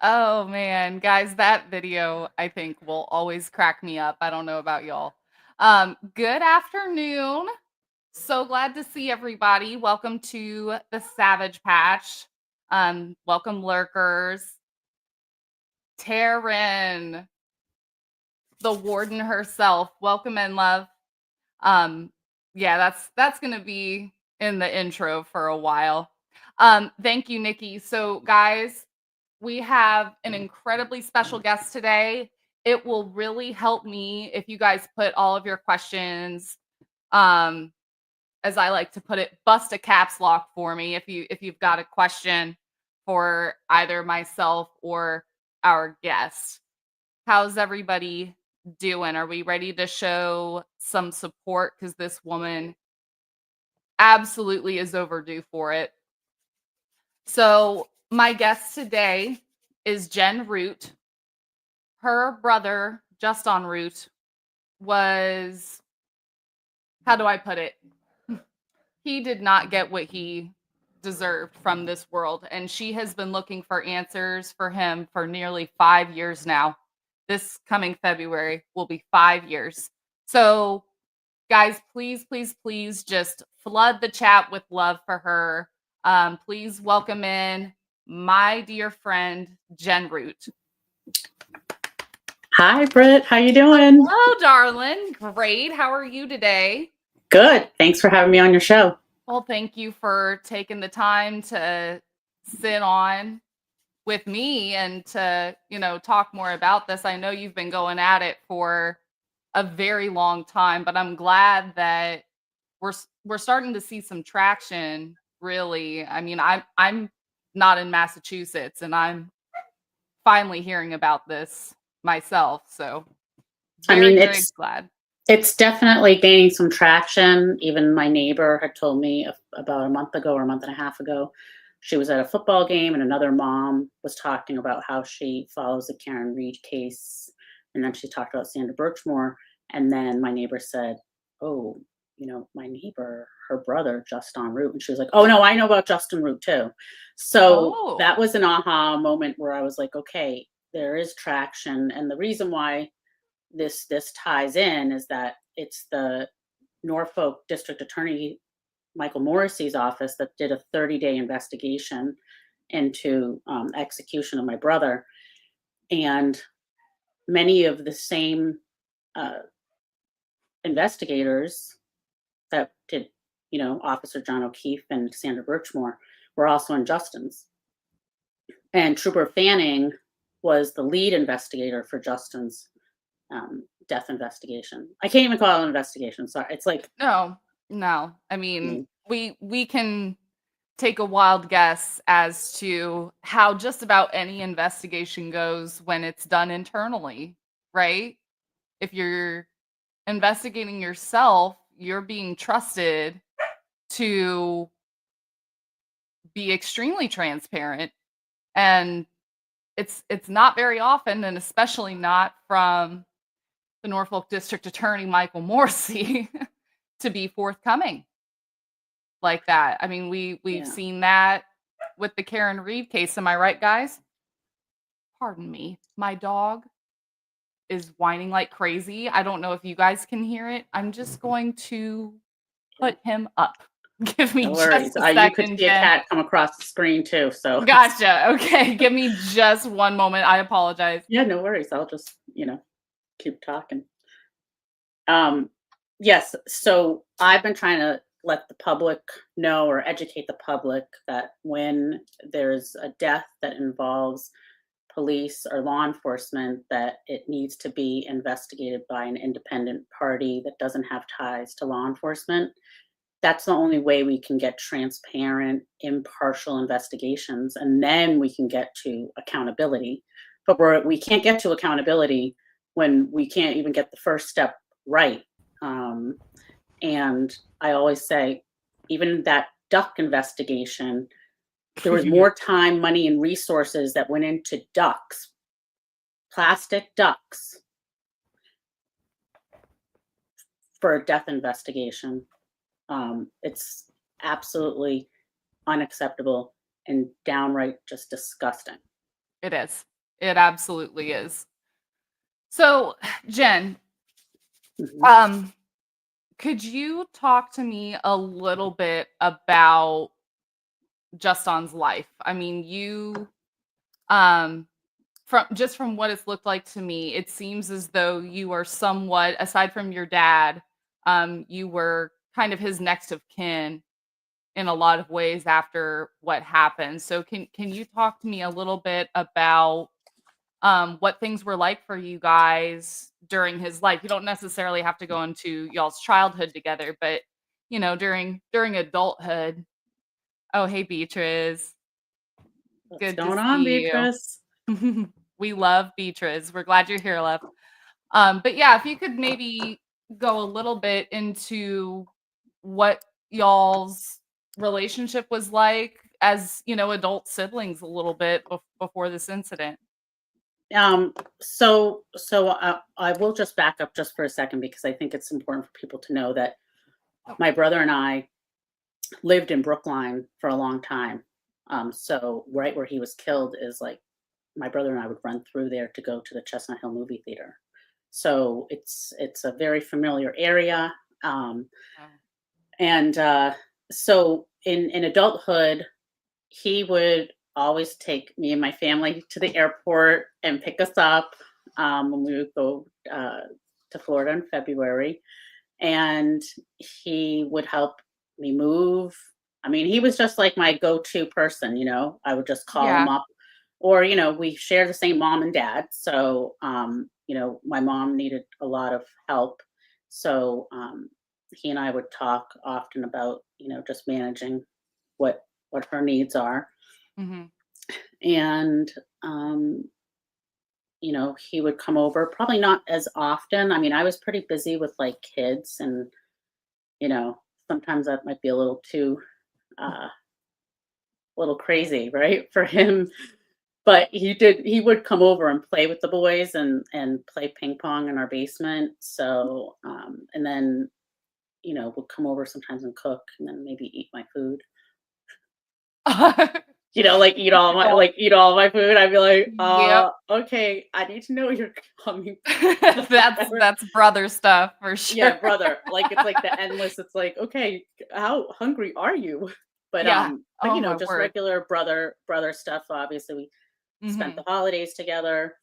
Oh man, guys, that video I think will always crack me up. I don't know about y'all. Good afternoon. So glad to see everybody. Welcome to the Savage Patch. Welcome lurkers. Taryn, the warden herself. Welcome in, love. Yeah, that's gonna be in the intro for a while. Thank you, Nikki. So, guys, we have an incredibly special guest today. It will really help me if you guys put all of your questions, as I like to put it, bust a caps lock for me if you've got a question for either myself or our guest. How's everybody doing? Are we ready to show some support? Because this woman absolutely is overdue for it. So, my guest today is Jen Root. Her brother, Juston Root, was, how do I put it? He did not get what he deserved from this world. And she has been looking for answers for him for nearly 5 years now. This coming February will be 5 years. So, guys, please, please, please just flood the chat with love for her. Please welcome in my dear friend, Jen Root. Hi, Britt. How you doing? Hello, darling. Great. How are you today? Good. Thanks for having me on your show. Well, thank you for taking the time to sit on with me and to, talk more about this. I know you've been going at it for a very long time, but I'm glad that we're starting to see some traction, really. I mean, I'm not in Massachusetts and I'm finally hearing about this myself, so very, very glad. It's definitely gaining some traction. Even my neighbor had told me about a month ago or a month and a half ago, she was at a football game and another mom was talking about how she follows the Karen Reed case. And then she talked about Sandra Birchmore. And then my neighbor said, oh, my neighbor, her brother, Juston Root. And she was like, oh, no, I know about Juston Root too. So that was an aha moment where I was like, okay, there is traction. And the reason why this ties in is that it's the Norfolk District Attorney Michael Morrissey's office that did a 30-day investigation into execution of my brother, and many of the same investigators that did, Officer John O'Keefe and Sandra Birchmore were also in Justin's, and Trooper Fanning was the lead investigator for Justin's death investigation. I can't even call it an investigation. Sorry. It's like no. I mean, we can take a wild guess as to how just about any investigation goes when it's done internally, right? If you're investigating yourself, you're being trusted to be extremely transparent, and it's not very often, and especially not from the Norfolk District Attorney Michael Morrissey to be forthcoming like that. I mean, we've seen that with the Karen Reed case. Am I right, guys? Pardon me. My dog is whining like crazy. I don't know if you guys can hear it. I'm just going to put him up. Give me just a second. You could see a cat come across the screen too. So gotcha. Okay, give me just one moment. I apologize. Yeah, no worries. I'll just keep talking. Yes. So I've been trying to let the public know or educate the public that when there's a death that involves police or law enforcement, that it needs to be investigated by an independent party that doesn't have ties to law enforcement. That's the only way we can get transparent, impartial investigations, and then we can get to accountability. But we can't get to accountability when we can't even get the first step right. And I always say, even that duck investigation, there was more time, money, and resources that went into ducks, plastic ducks, for a death investigation. It's absolutely unacceptable. and downright just disgusting. It is. It absolutely is. So, Jen, Mhm. um, could you talk to me a little bit about Justin's life? I mean, um, from what it's looked like to me, it seems as though you are somewhat, aside from your dad, you were kind of his next of kin in a lot of ways after what happened. So can you talk to me a little bit about what things were like for you guys during his life? You don't necessarily have to go into y'all's childhood together, but during adulthood. Oh, hey Beatrice. What's Good to going on, see you. Beatrice? We love Beatrice. We're glad you're here, love. But yeah, if you could maybe go a little bit into what y'all's relationship was like as, adult siblings a little bit before this incident. I will just back up just for a second because I think it's important for people to know that Oh, my brother and I lived in Brookline for a long time. So right where he was killed is like my brother and I would run through there to go to the Chestnut Hill movie theater. So it's a very familiar area. Um, wow. and so in adulthood, he would always take me and my family to the airport and pick us up when we would go to Florida in February. And he would help me move. I mean, he was just like my go-to person, you know. I would just call him Yeah. up, or we share the same mom and dad, so my mom needed a lot of help, so he and I would talk often about just managing what what her needs are, Mhm. and he would come over, probably not as often. I mean, I was pretty busy with like kids and you know, sometimes that might be a little too a little crazy, right, for him. But he would come over and play with the boys and play ping pong in our basement. So and then, would come over sometimes and cook and then maybe eat my food. Like Typical. eat all my food. I'd be like, Yep. okay, I need to know you're coming back. That's brother stuff for sure. Yeah, brother. Like it's like the endless. It's like, okay, how hungry are you? But Yeah. but Oh my just word. regular brother stuff. Obviously, we spent the Mhm. holidays together.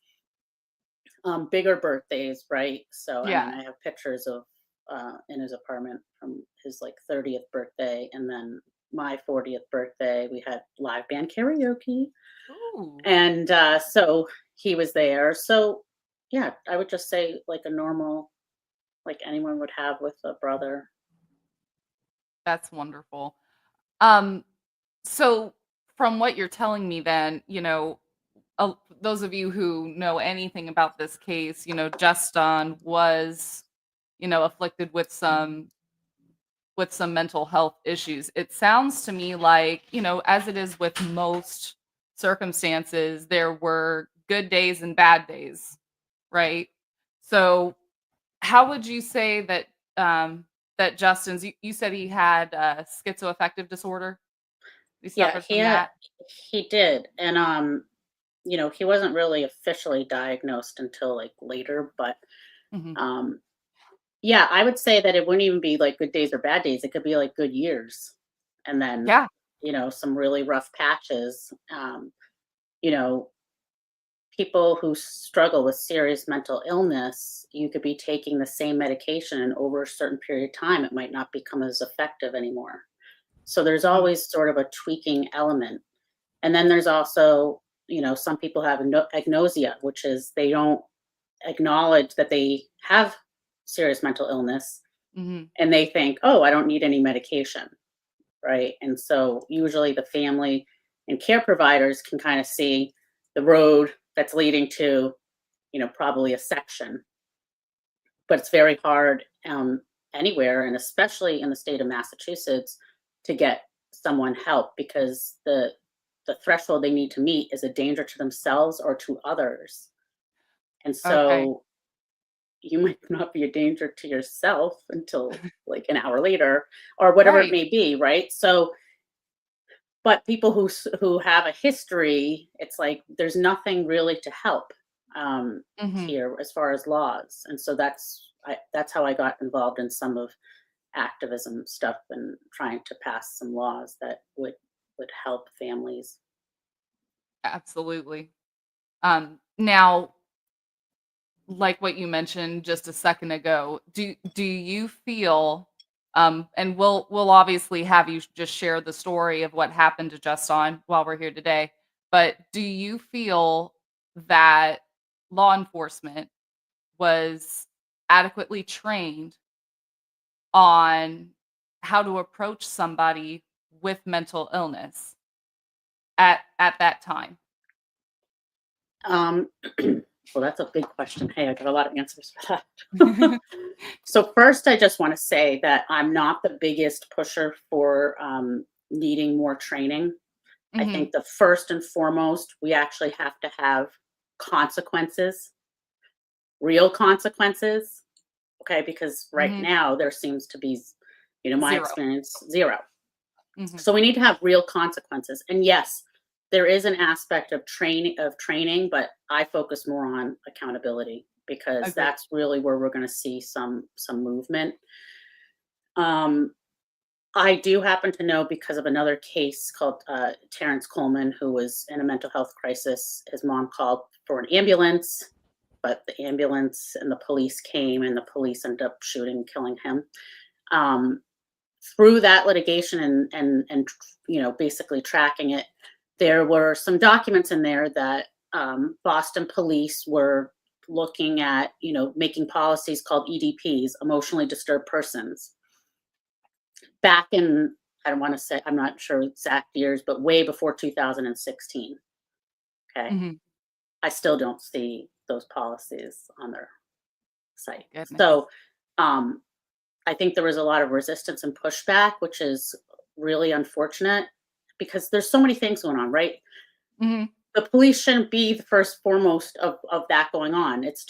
Bigger birthdays, right? So I mean, Yeah. I have pictures of in his apartment from his like 30th birthday, and then my 40th birthday. We had live band karaoke, Ooh, and so he was there. So yeah, I would just say like a normal like anyone would have with a brother. that's wonderful. Um, so from what you're telling me then, those of you who know anything about this case, Justin was, afflicted with some mental health issues. It sounds to me like, as it is with most circumstances, there were good days and bad days, right? So, how would you say that that Justin's you said he had schizoaffective disorder? He Yeah, suffered from that? he did, and he wasn't really officially diagnosed until like later, but Mhm. um, yeah, I would say that it wouldn't even be like good days or bad days. It could be like good years, and then Yeah. some really rough patches. You know, people who struggle with serious mental illness, you could be taking the same medication, and over a certain period of time, it might not become as effective anymore. So there's Mhm. always sort of a tweaking element. And then there's also, some people have agnosia, which is they don't acknowledge that they have serious mental illness Mhm. and they think, oh, I don't need any medication. Right. And so usually the family and care providers can kind of see the road that's leading to, probably a section, but it's very hard anywhere, and especially in the state of Massachusetts, to get someone help because the threshold they need to meet is a danger to themselves or to others. And Okay. so you might not be a danger to yourself until like an hour later or whatever it Right. may be, right? So But people who have a history, it's like there's nothing really to help Mhm. here as far as laws, and so that's how I got involved in some of activism stuff and trying to pass some laws that would help families. Absolutely. Now, like what you mentioned just a second ago, do you feel, and we'll obviously have you just share the story of what happened to Justin while we're here today, but do you feel that law enforcement was adequately trained on how to approach somebody with mental illness at that time? Um, well, that's a big question. Hey, I got a lot of answers for that. So first, I just want to say that I'm not the biggest pusher for needing more training. I Mhm, think the first and foremost, we actually have to have consequences, real consequences. Okay, because right mhm. now there seems to be, my 0. experience, zero. Mhm. So we need to have real consequences. And yes, there is an aspect of training, but I focus more on accountability because Agreed. that's really where we're going to see some movement. Um, I do happen to know because of another case called Terrence Coleman, who was in a mental health crisis. His mom called for an ambulance, but the ambulance and the police came, and the police ended up shooting and killing him. Um, Through that litigation and basically tracking it, there were some documents in there that Boston police were looking at, making policies called EDPs, emotionally disturbed persons, back in, I don't want to say, I'm not sure exact years, but way before 2016. Okay. Mhm. I still don't see those policies on their My site. goodness. So I think there was a lot of resistance and pushback, which is really unfortunate because there's so many things going on, right? Mhm. The police shouldn't be the first foremost of that going on. It's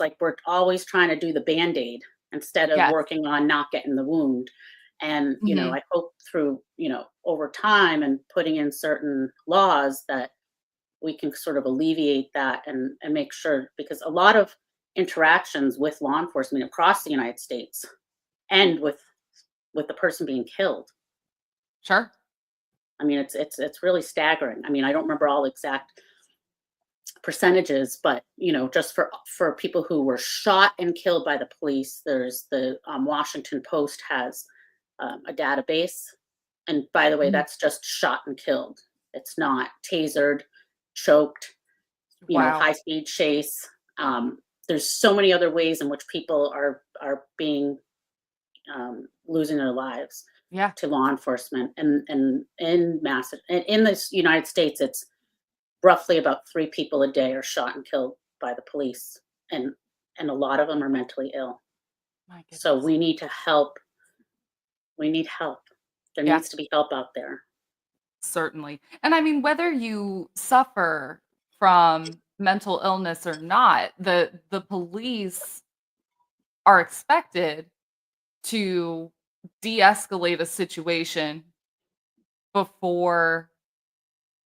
like we're always trying to do the band-aid instead of Yes. working on not getting the wound. And, Mhm. I hope through, over time and putting in certain laws that we can sort of alleviate that and make sure because a lot of interactions with law enforcement across the United States end with the person being killed. Sure. I mean, it's really staggering. I mean, I don't remember all exact percentages, but just for people who were shot and killed by the police, there's the Washington Post has a database, and by the way, Mhm. that's just shot and killed. It's not tasered, choked, Wow. high speed chase. There's so many other ways in which people are being losing their lives Yeah. to law enforcement, and in this United States, it's roughly about 3 people a day are shot and killed by the police, and a lot of them are mentally ill. My So goodness. we need to help. We need help. There Yeah, needs to be help out there. certainly. And I mean, whether you suffer from mental illness or not, the police are expected to de-escalate a situation before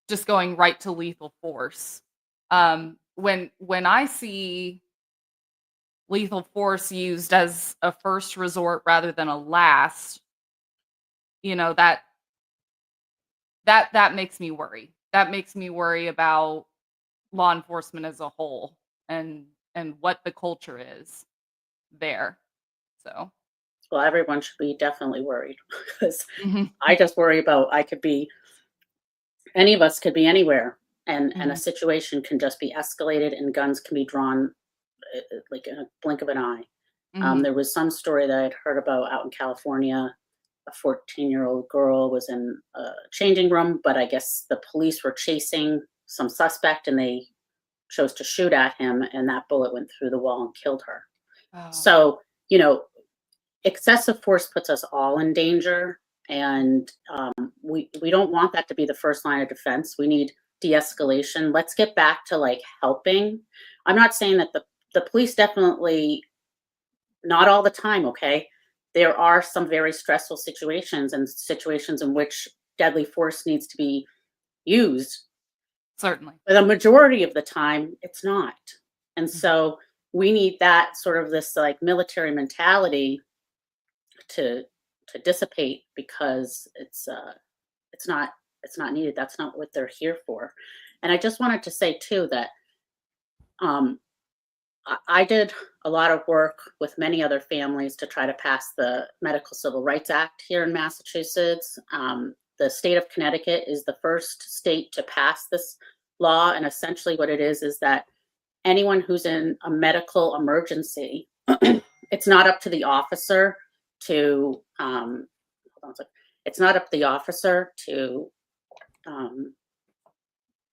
just going right to lethal force. When I see lethal force used as a first resort rather than a last, you know, that makes me worry. That makes me worry about law enforcement as a whole and what the culture is there. So, Well, everyone should be definitely worried because mhm, I just worry about I could be any of us could be anywhere, and a mhm, situation can just be escalated and guns can be drawn like in a blink of an eye. mhm. There was some story that I'd heard about out in California. A 14-year-old girl was in a changing room, but I guess the police were chasing some suspect and they chose to shoot at him, and that bullet went through the wall and killed her. Oh, So, you know, excessive force puts us all in danger, and we don't want that to be the first line of defense. We need de-escalation. Let's get back to like helping. I'm not saying that the police definitely not all the time, okay? There are some very stressful situations and situations in which deadly force needs to be used. Certainly. But the majority of the time, it's not. And Mhm. so we need that sort of this like military mentality to dissipate because it's not it's not needed. That's not what they're here for. And I just wanted to say too that um, I did a lot of work with many other families to try to pass the Medical Civil Rights Act here in Massachusetts. The state of Connecticut is the first state to pass this law, and essentially what it is that anyone who's in a medical emergency, it's not up to the officer to hold on a second. It's not up to the officer to um,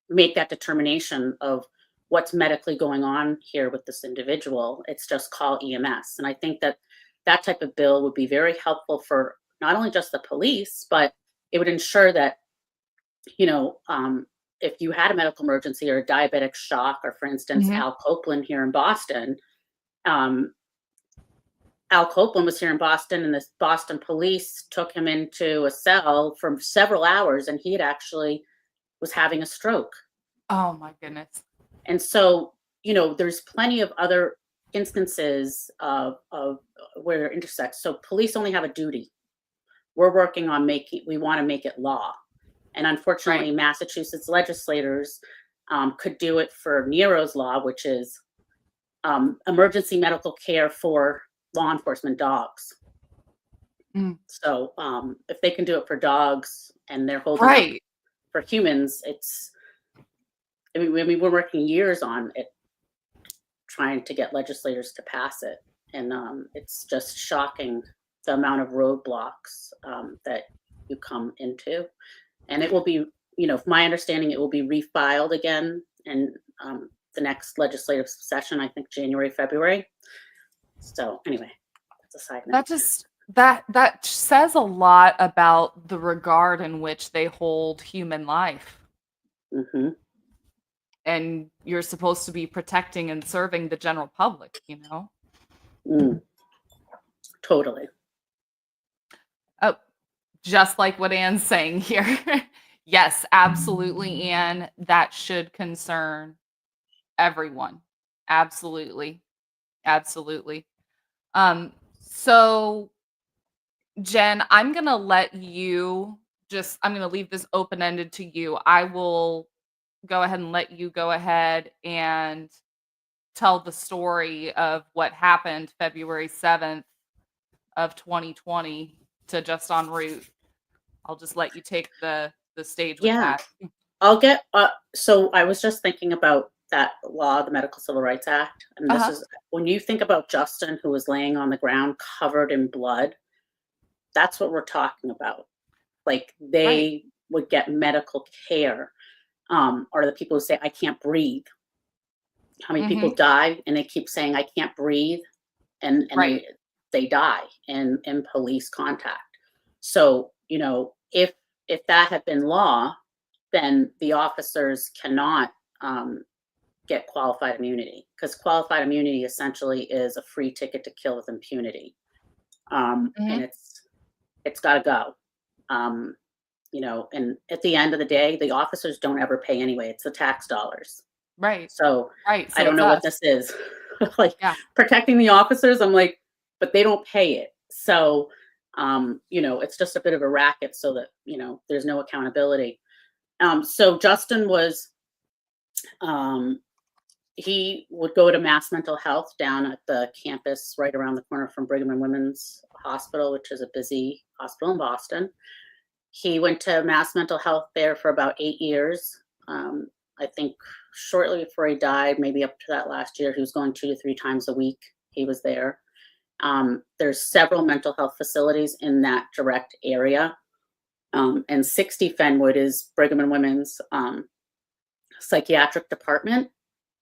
make that determination of what's medically going on here with this individual. It's just call EMS. And I think that that type of bill would be very helpful for not only just the police, but it would ensure that, you know, if you had a medical emergency or a diabetic shock, or for instance, Mhm. Al Copeland here in Boston, um, Al Copeland was here in Boston, and the Boston police took him into a cell for several hours, and he had actually was having a stroke. Oh my goodness. And so, you know, there's plenty of other instances of where it intersects. So police only have a duty. We're working on we want to make it law. And Right. unfortunately, Massachusetts legislators could do it for Nero's law, which is emergency medical care for law enforcement dogs. Mm. So if they can do it for dogs and they're holding up Right. for humans, I mean, we're working years on it, trying to get legislators to pass it. And it's just shocking the amount of roadblocks that you come into. And it will be, you know, from my understanding, it will be refiled again in the next legislative session, I think January, February. So anyway, that's a side note. That just that says a lot about the regard in which they hold human life. Hmm. And you're supposed to be protecting and serving the general public, you know? Mm, totally. Oh, just like what Anne's saying here. Yes, absolutely, Anne. That should concern everyone. Absolutely. Absolutely. So Jen, I'm gonna leave this open-ended to you. I will go ahead and let you go ahead and tell the story of what happened February 7th of 2020 to Just en Route. I'll just let you take the stage with Yeah. that. I'll get so I was just thinking about that law, the Medical Civil Rights Act, and this Uh-huh. is when you think about Justin who was laying on the ground covered in blood, that's what we're talking about. Like Right. they would get medical care, or the people who say, I can't breathe. How many people Mhm. die and they keep saying I can't breathe, and Right. they die in police contact. So, you know, if that had been law, then the officers cannot get qualified immunity, because qualified immunity essentially is a free ticket to kill with impunity, and Mhm. it's got to go. Um, you know, and at the end of the day, the officers don't ever pay anyway. It's the tax dollars. Right. So Right. I So don't it's know what us. this is. Like Yeah. protecting the officers, I'm like, but they don't pay it. So, you know, it's just a bit of a racket so that, you know, there's no accountability. So Justin was, um, he would go to Mass Mental Health down at the campus right around the corner from Brigham and Women's Hospital, which is a busy hospital in Boston. He went to Mass Mental Health there for about 8 years. I think shortly before he died, maybe up to that last year, he was going 2 to 3 times a week. He was there. There's several mental health facilities in that direct area. And 60 Fenwood is Brigham and Women's psychiatric department. Okay.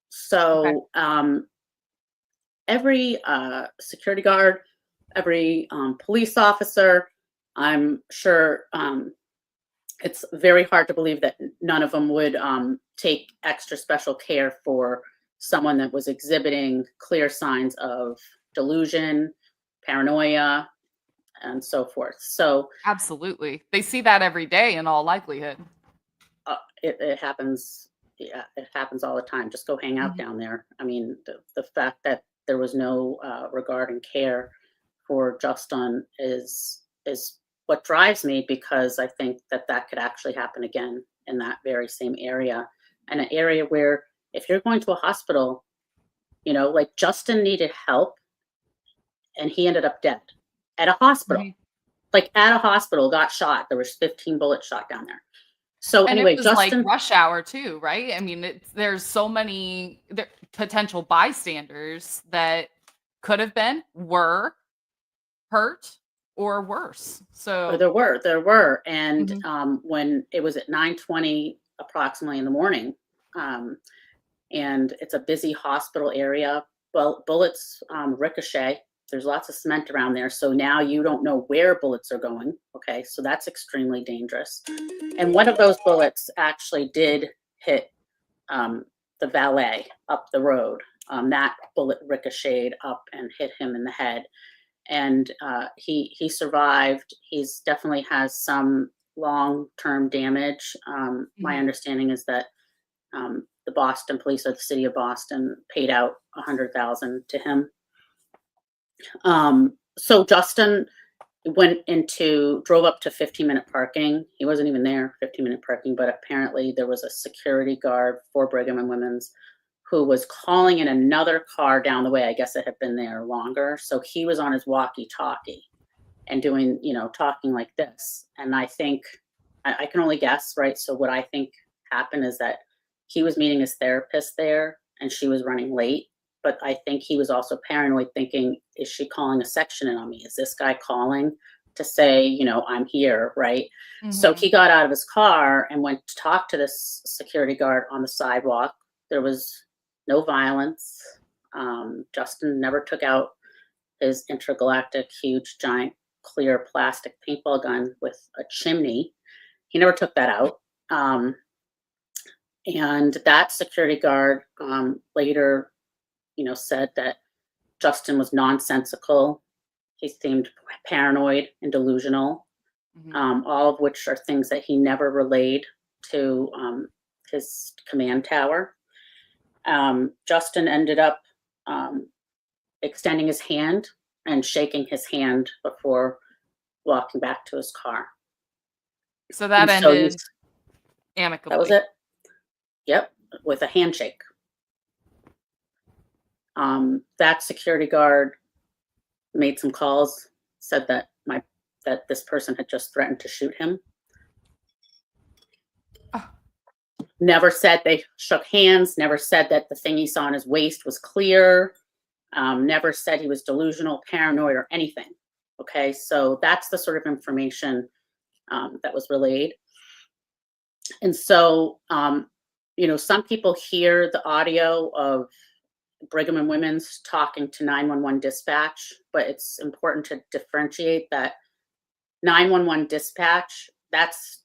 So every security guard, every police officer, I'm sure it's very hard to believe that none of them would take extra special care for someone that was exhibiting clear signs of delusion, paranoia, and so forth. So Absolutely. They see that every day in all likelihood. it happens. Yeah, it happens all the time. Just go hang out Mhm. down there. I mean, the fact that there was no regard and care for Justin is what drives me, because I think that that could actually happen again in that very same area, and an area where if you're going to a hospital, like Justin needed help and he ended up dead at a hospital. Mhm. Like at a hospital, got shot. There was 15 bullets shot down there. So And it anyway, was like Justin, rush hour too, right? I mean, there's so many potential bystanders that could have been, were hurt, or worse. or So, there were, and mhm, when it was at 9:20 approximately in the morning, um, and it's a busy hospital area. Well, bullets ricochet. There's lots of cement around there, so now you don't know where bullets are going. Okay, so that's extremely dangerous. And one of those bullets actually did hit the valet up the road. That bullet ricocheted up and hit him in the head, and he survived. He's definitely has some long term damage. My mhm. understanding is that the Boston police or the city of Boston paid out 100,000 to him. So Justin drove up to 15-minute parking. He wasn't even there, 15-minute parking, but apparently there was a security guard for Brigham and Women's who was calling in another car down the way. I guess it had been there longer. So he was on his walkie talkie and doing, talking like this. And I think, I can only guess, right? So what I think happened is that he was meeting his therapist there and she was running late. But I think he was also paranoid, thinking, is she calling a section in on me? Is this guy calling to say, I'm here, right? So Mhm. he got out of his car and went to talk to this security guard on the sidewalk. There was no violence. Justin never took out his intergalactic, huge, giant, clear plastic paintball gun with a chimney. He never took that out. Um, and that security guard later, said that Justin was nonsensical. He seemed paranoid and delusional, Mhm. all of which are things that he never relayed to his command tower. Justin ended up um, extending his hand and shaking his hand before walking back to his car. So And that so you, ended that was amicably. it. Yep, with a handshake. That security guard made some calls, said that this person had just threatened to shoot him. Oh, Never said they shook hands. Never said that the thing he saw on his waist was clear. Never said he was delusional, paranoid, or anything. Okay, so that's the sort of information that was relayed. And so, some people hear the audio of Brigham and Women's talking to 911 dispatch, but it's important to differentiate that 911 dispatch, that's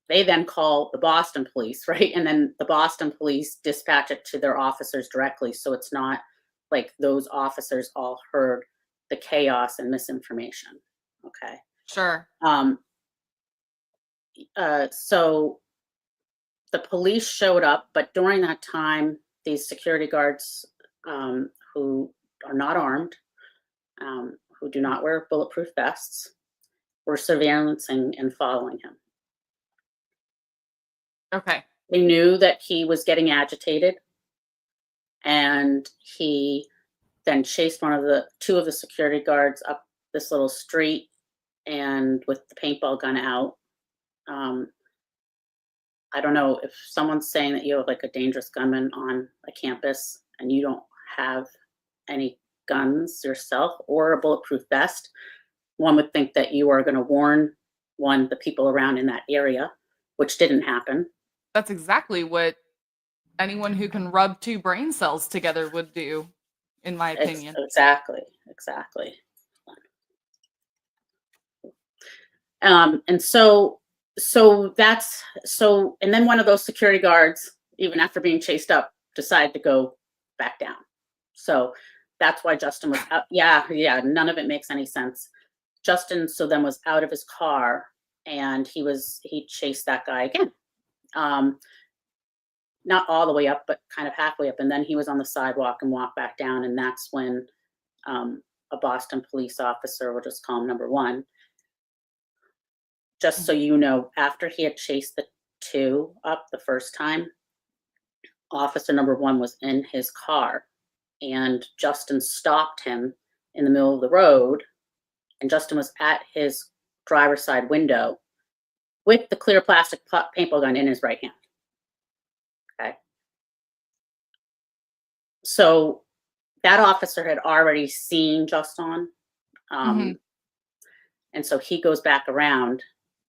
they then call the Boston police, right? And then the Boston police dispatch it to their officers directly. So it's not like those officers all heard the chaos and misinformation. Okay. sure. Um, so the police showed up, but during that time, these security guards who are not armed, who do not wear bulletproof vests, were surveillancing and following him. Okay. They knew that he was getting agitated, and he then chased two of the security guards up this little street and with the paintball gun out. Um, I don't know if someone's saying that you have like a dangerous gunman on a campus and you don't have any guns yourself or a bulletproof vest. One would think that you are going to warn the people around in that area, which didn't happen. That's exactly what anyone who can rub two brain cells together would do, in my opinion. Exactly. And then one of those security guards, even after being chased up, decided to go back down. So that's why Justin was out. Yeah, none of it makes any sense. Justin so then was out of his car and he chased that guy again. Um, not all the way up, but kind of halfway up. And then he was on the sidewalk and walked back down. And that's when a Boston police officer, we'll just call him number one, just so Mhm. you know, after he had chased the two up the first time, officer number one was in his car and Justin stopped him in the middle of the road. And Justin was at his driver's side window with the clear plastic paintball gun in his right hand. Okay. So that officer had already seen Justin. Mhm. Um, and so he goes back around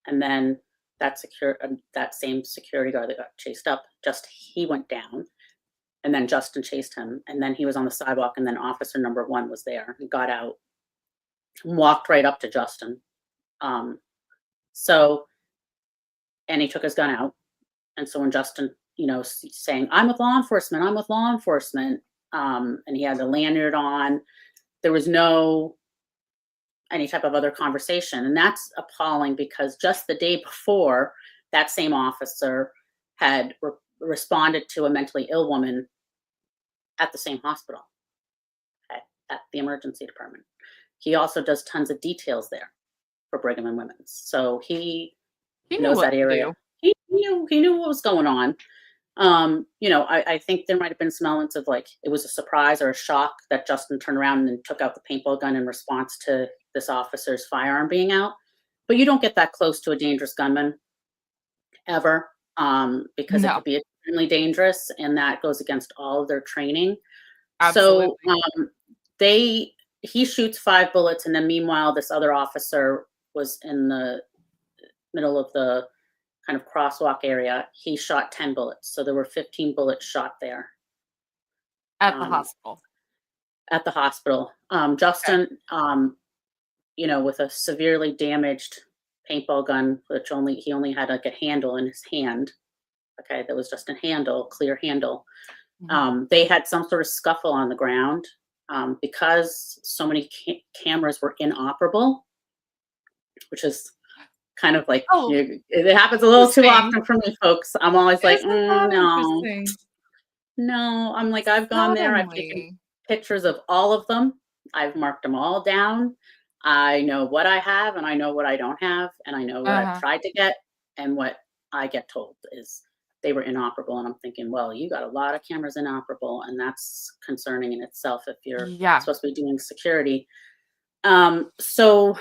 and then that same security guard that got chased up, just he went down and then Justin chased him and then he was on the sidewalk and then officer number one was there and got out and walked right up to Justin. Um, so and he took his gun out. And so when Justin, saying, I'm with law enforcement, I'm with law enforcement, and he had the lanyard on, there was no any type of other conversation. And that's appalling because just the day before, that same officer had responded to a mentally ill woman at the same hospital, okay, at the emergency department. He also does tons of details there for Brigham and Women's. So he He knew knows what that to area. do. He knew what was going on. I think there might have been some elements of like it was a surprise or a shock that Justin turned around and took out the paintball gun in response to this officer's firearm being out. But you don't get that close to a dangerous gunman ever, because it No, could be extremely dangerous, and that goes against all of their training. So absolutely. they he shoots 5 bullets, and then meanwhile, this other officer was in the middle of the kind of crosswalk area. He shot 10 bullets, so there were 15 bullets shot there. At the Um, hospital. at the hospital. Okay. Justin, with a severely damaged paintball gun, which he only had like a handle in his hand. Okay, that was just a handle, clear handle. Mhm. They had some sort of scuffle on the ground because so many cameras were inoperable, which is kind of like Oh, it happens a little too interesting. often for me, folks. I'm always like, Isn't that no, interesting? no. I'm like, I've gone there. I've taken Suddenly. pictures of all of them. I've marked them all down. I know what I have and I know what I don't have, and I know what I've Uh-huh. tried to get and what I get told is they were inoperable. And I'm thinking, well, you got a lot of cameras inoperable, and that's concerning in itself if you're Yeah. supposed to be doing security. So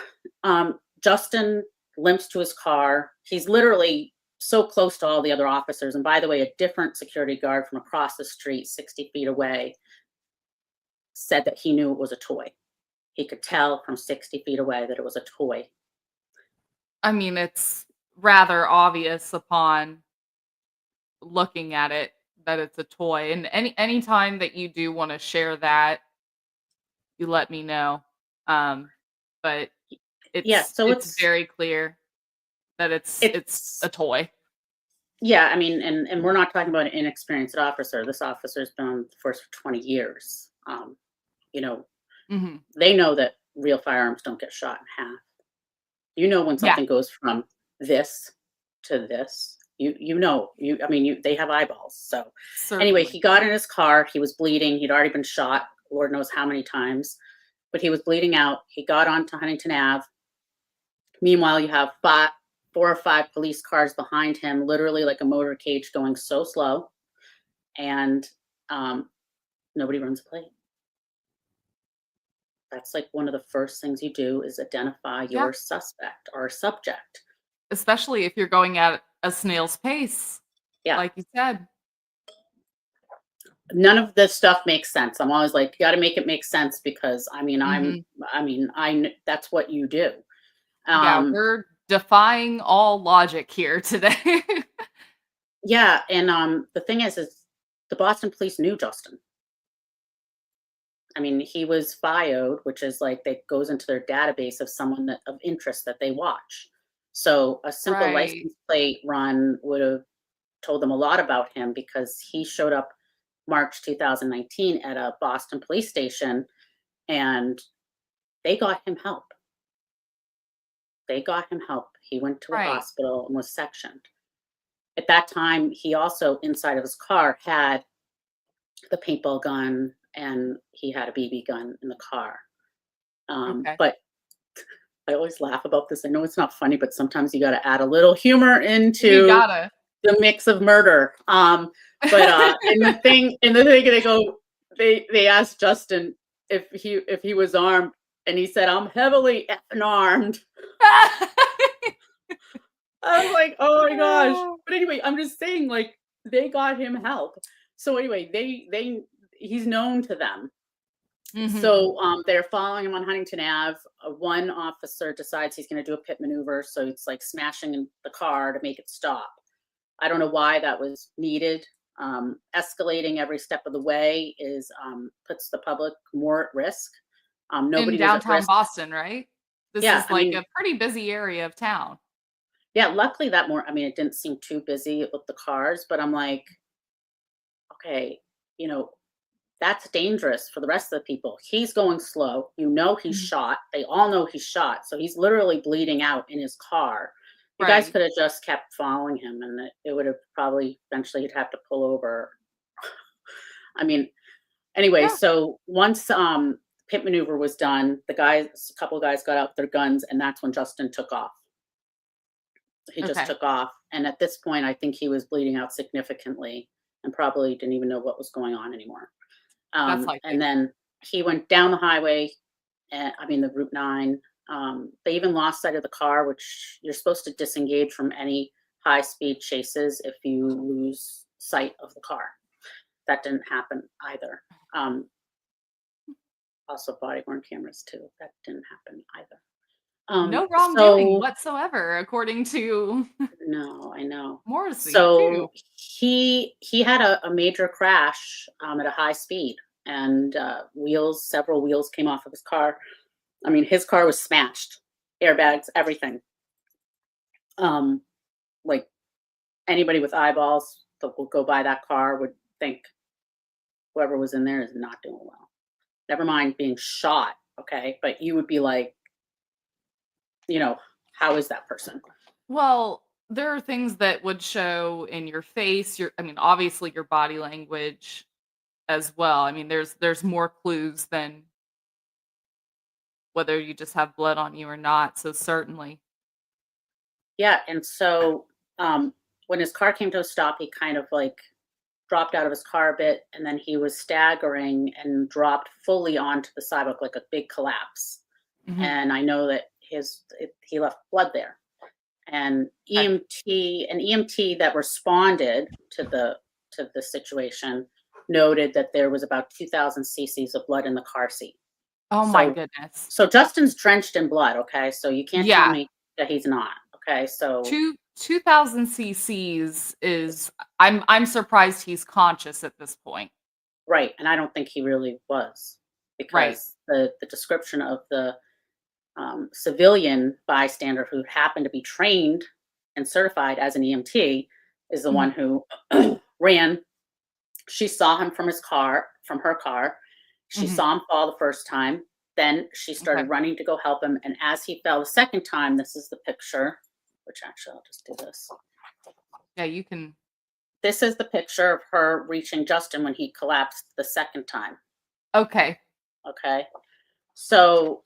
Justin limps to his car. He's literally so close to all the other officers. And by the way, a different security guard from across the street, 60 feet away, said that he knew it was a toy. He could tell from 60 feet away that it was a toy. I mean, it's rather obvious upon looking at it that it's a toy, and anytime that you do wanna share that, you let me know. But Yeah, it's so it's very clear that it's it's a toy. yeah, I mean, and we're not talking about an inexperienced officer. This officer's been on the force for 20 years. You know, Mhm. they know that real firearms don't get shot in half. You know when Yeah, something goes from this to this. They have eyeballs. So anyway, certainly. he got in his car, he was bleeding, he'd already been shot, Lord knows how many times, but he was bleeding out. He got onto Huntington Ave. Meanwhile, you have 4 or 5 police cars behind him, literally like a motorcade going so slow, and um, nobody runs a plate. That's like one of the first things you do is identify Yeah, your suspect or subject. especially if you're going at a snail's pace, Yeah, like you said. none of this stuff makes sense. I'm always like, you got to make it make sense because Mhm. that's what you do. Yeah, Um, we're defying all logic here today. yeah, and the thing is the Boston police knew Justin. I mean, he was FIO'd, which is like that goes into their database of someone of interest that they watch. So a simple Right. license plate run would have told them a lot about him because he showed up March 2019 at a Boston police station and they got him help. They got him help. He went to a Right. hospital and was sectioned. At that time, he also, inside of his car, had the paintball gun and he had a BB gun in the car. Okay. But I always laugh about this. I know it's not funny, but sometimes you got to add a little humor You into gotta. the mix of murder. In the thing they go, they asked Justin if he was armed, and he said, "I'm heavily effing armed." I was like, "Oh my gosh!" But anyway, I'm just saying, like, they got him help. So anyway, he's known to them. Mhm. So they're following him on Huntington Ave. One officer decides he's going to do a pit maneuver, so it's like smashing the car to make it stop. I don't know why that was needed. Escalating every step of the way is puts the public more at risk. In Nobody was at downtown risk. Boston, right? This Yeah, is I like mean, a pretty busy area of town. yeah. Luckily, that more. I mean, it didn't seem too busy with the cars, but I'm like, okay, you know, that's dangerous for the rest of the people. He's going slow. You know he's Mhm. shot. They all know he's shot. So he's literally bleeding out in his car. You guys Right. could have just kept following him and it would have probably eventually you'd have to pull over. I mean, anyway, Yeah. so once pit maneuver was done, a couple of guys got out their guns and that's when Justin took off. He just Okay. took off. And at this point, I think he was bleeding out significantly and probably didn't even know what was going on anymore. That's And likely. then he went down the highway, I mean, the Route 9. They even lost sight of the car, which you're supposed to disengage from any high speed chases if you lose sight of the car. That didn't happen either. Um, Also, body worn cameras, too. That didn't happen either. No wrongdoing So, whatsoever according to no, I know. Morrissey too. So he had a major crash at a high speed, and several wheels came off of his car. I mean, his car was smashed, airbags, everything. Um, like anybody with eyeballs that will go by that car would think whoever was in there is not doing well. Never mind being shot, okay? But you would be like, you know, how is that person? Well, there are things that would show in your face, I mean, obviously your body language as well. I mean, there's more clues than whether you just have blood on you or not, so certainly. Yeah, and so when his car came to a stop, he kind of like dropped out of his car a bit, and then he was staggering and dropped fully onto the sidewalk like a big collapse. Mhm. And I know that he left blood there. And Okay. EMT that responded to the situation noted that there was about 2,000 cc's of blood in the car seat. Oh my So goodness. so Justin's drenched in blood, okay? So you can't tell Yeah. me that he's not, okay? So 2,000 cc's is I'm surprised he's conscious at this point. right, and I don't think he really was Right. because the description of the civilian bystander who happened to be trained and certified as an EMT is the one Mhm. who ran. She saw him from her car. She Mhm. saw him fall the first time. Then she Okay. started running to go help him. And as he fell the second time, this is the picture, which actually I'll just do this. Yeah, you can. This is the picture of her reaching Justin when he collapsed the second time. Okay. Okay. So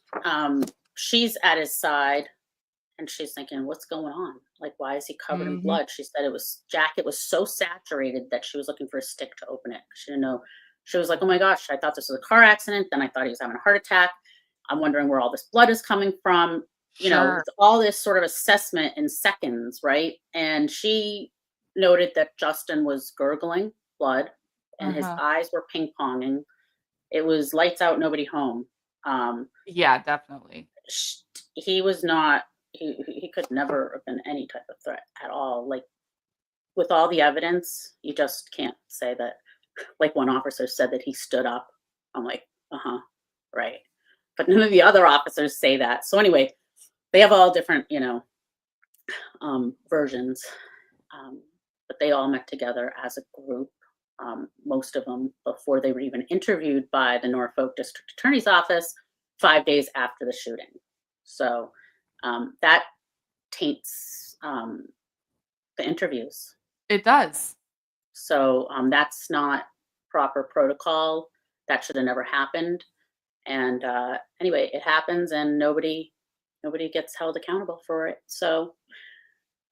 she's at his side and she's thinking, what's going on? Like, why is he covered in Mhm. blood? She said jacket was so saturated that she was looking for a stick to open it. She didn't know. She was like, oh my gosh, I thought this was a car accident. Then I thought he was having a heart attack. I'm wondering where all this blood is coming from. You know, Sure. it's all this sort of assessment in seconds, right? And she noted that Justin was gurgling blood and his Uh-huh. eyes were ping ponging. It was lights out, nobody home. Um, Yeah, definitely. sh- he was not he could never have been any type of threat at all. Like with all the evidence, you just can't say that. Like one officer said that he stood up. I'm like, uh-huh, right. But none of the other officers say that. So anyway, they have all different, versions. um, but they all met together as a group, most of them before they were even interviewed by the Norfolk District Attorney's Office 5 days after the shooting. So that taints the interviews. It does. So that's not proper protocol. That should have never happened. And anyway, it happens, and nobody gets held accountable for it. So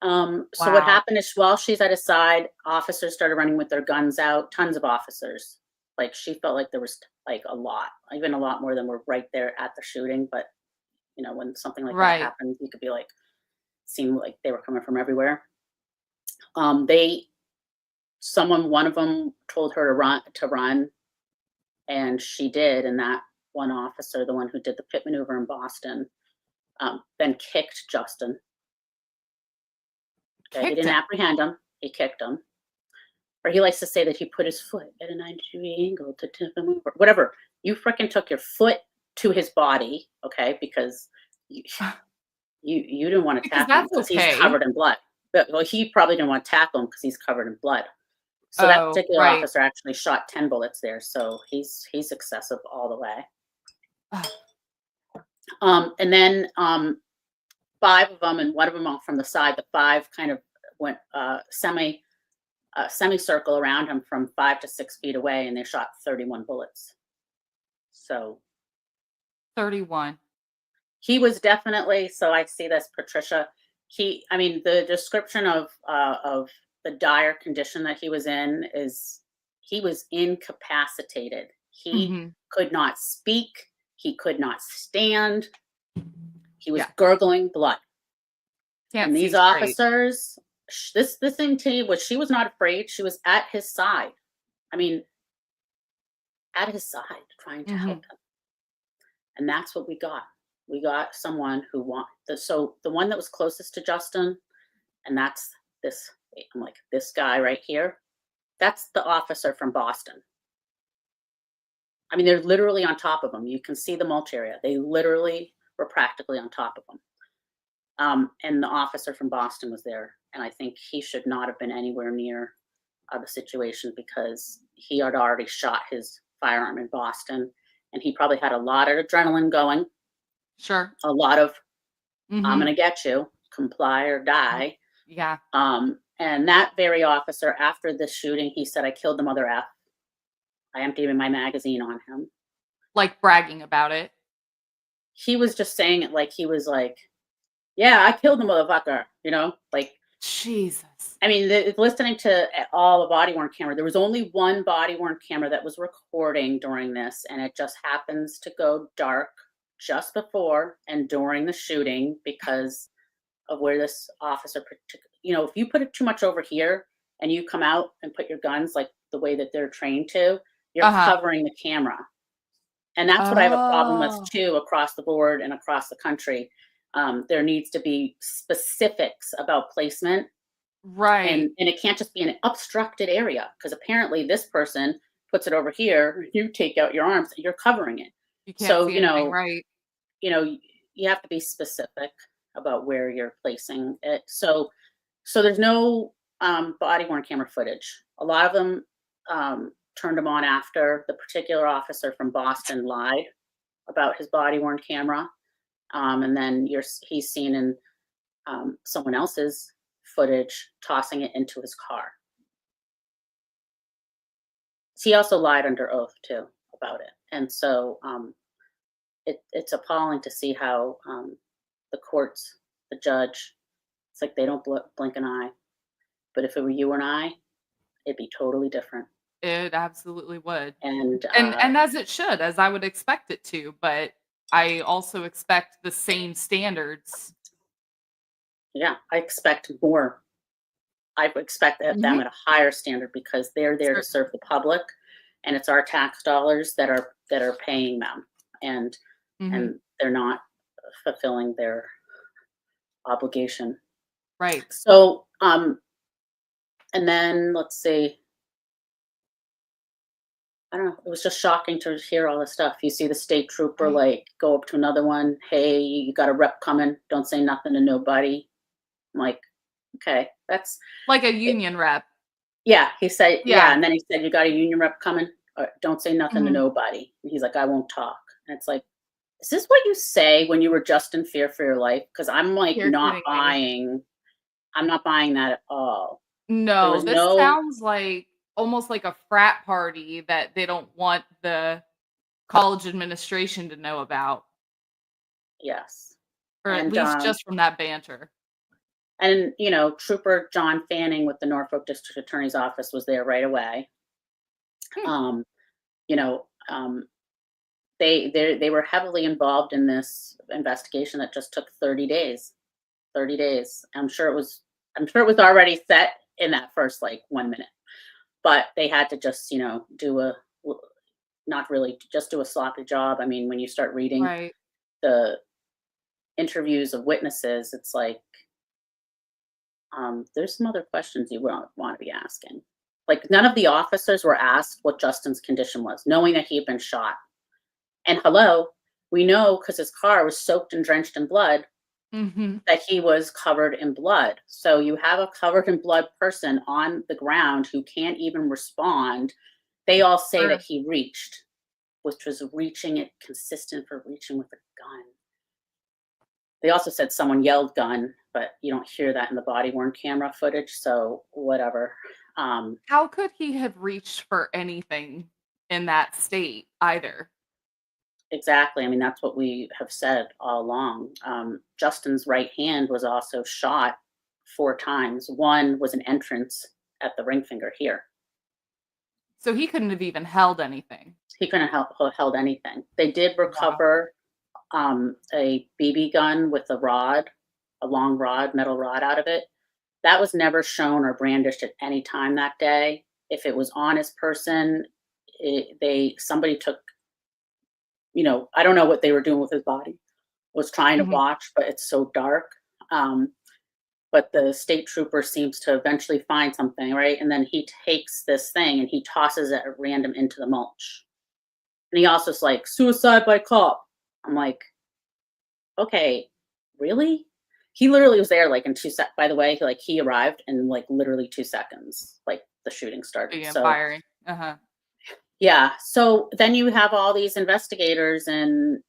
what Wow. happened is while she's at his side, officers started running with their guns out. Tons of officers. Like she felt like there was like a lot, even a lot more than were right there at the shooting. But when something like that Right. happens, you could be like, seem like they were coming from everywhere. They one of them told her to run, and she did. And that one officer, the one who did the pit maneuver in Boston, then kicked Justin. Okay, he Kicked didn't him. apprehend him. He kicked him. Or he likes to say that he put his foot at a 90-degree angle to tip him over. Whatever. You frickin' took your foot to his body, okay? Because you you didn't want to Because tackle him that's because he's okay. covered in blood. But well, he probably didn't want to tackle him because he's covered in blood. So that Oh, particular right. officer actually shot 10 bullets there. So he's excessive all the way. Ugh. And then five of them, and one of them off from the side. The five kind of went semicircle around him from 5 to 6 feet away, and they shot 31 bullets. So 31. he was definitely. So I see this, Patricia. I mean, the description of the dire condition that he was in is he was incapacitated. He Mhm. could not speak. He could not stand. He was Yeah. gurgling blood. Can't And see these straight. officers, this thing to you was she was not afraid. She was at his side. I mean, at his side, trying to help Mhm. him. And that's what we got. We got someone who so the one that was closest to Justin, and that's this. I'm like, this guy right here. That's the officer from Boston. I mean, they're literally on top of him. You can see the mulch area. They literally were practically on top of him. And the officer from Boston was there, and I think he should not have been anywhere near the situation because he had already shot his firearm in Boston, and he probably had a lot of adrenaline going, Sure. a lot of "I'm Mhm. gonna get you, comply or die." Yeah. And that very officer, after the shooting, he said, "I killed the mother F. I emptied my magazine on him." Like bragging about it. He was just saying it like he was like, "Yeah, I killed the motherfucker," like. Jesus. I mean, listening to all the body worn camera, there was only one body worn camera that was recording during this, and it just happens to go dark just before and during the shooting because of where this officer, if you put it too much over here and you come out and put your guns like the way that they're trained to, you're Uh-huh. covering the camera. And that's what I have a problem with Oh. too across the board and across the country. There needs to be specifics about placement, Right. and it can't just be an obstructed area because apparently this person puts it over here, you take out your arms, you're covering it. You can't So see anything, right. you know you have to be specific about where you're placing it. So there's no body worn camera footage. A lot of them turned them on after the particular officer from Boston lied about his body worn camera. And then he's seen in someone else's footage tossing it into his car. He also lied under oath too about it. And so it's appalling to see how the courts, the judge, it's like they don't blink an eye. But if it were you and I, it'd be totally different. It absolutely would. And And as it should, as I would expect it to, but I also expect the same standards. yeah, I expect more. I expect them Mhm. at a higher standard because they're there to Certainly. serve the public, and it's our tax dollars that are paying them, and Mhm. and they're not fulfilling their obligation. Right. So, and then let's see. I don't know. It was just shocking to hear all this stuff. You see the state trooper Right. like go up to another one. Hey, you got a rep coming. Don't say nothing to nobody. I'm like, okay, that's Like a it. union rep. Yeah. He said, yeah, Yeah. and then he said, you got a union rep coming. Don't say nothing to Mhm. nobody. And he's like, I won't talk. And it's like, Is this what you say when you were just in fear for your life? Because I'm like You're not kidding me. buying. I'm not buying that at all. There No, was this no. sounds like almost like a frat party that they don't want the college administration to know about, Yes. or at And least just from that banter. Trooper John Fanning with the Norfolk District Attorney's Office was there right away. Hmm, Um, you know, they were heavily involved in this investigation that just took 30 days. 30 days. I'm sure it was already set in that first like 1 minute, but they had to just, do not really just do a sloppy job. I mean, when you start reading right. the interviews of witnesses, it's like, there's some other questions you want to be asking. Like none of the officers were asked what Justin's condition was, knowing that he had been shot. And hello, we know because his car was soaked and drenched in blood Mhm. that he was covered in blood. So you have a covered in blood person on the ground who can't even respond. They all say that Sure. he reached, which was reaching it consistent for reaching with a gun. They also said someone yelled gun, but you don't hear that in the body worn camera footage. So whatever. Um, How could he have reached for anything in that state either? exactly. I mean, that's what we have said all along. Justin's right hand was also shot 4 times. One was an entrance at the ring finger here. So he couldn't have even held anything. He couldn't held anything. They did Wow. recover a BB gun with a long rod, metal rod out of it. That was never shown or brandished at any time that day. If it was on his person, somebody took, I don't know what they were doing with his body. Was trying to Mhm. watch, but it's so dark. Um, but the state trooper seems to eventually find something, right? And then he takes this thing and he tosses it at random into the mulch. And he also is like, suicide by cop. I'm like, okay, really? He literally was there like in 2 sec. By the way, like he arrived in like literally 2 seconds, like the shooting started. Began So firing. Uh-huh. yeah. So then you have all these investigators and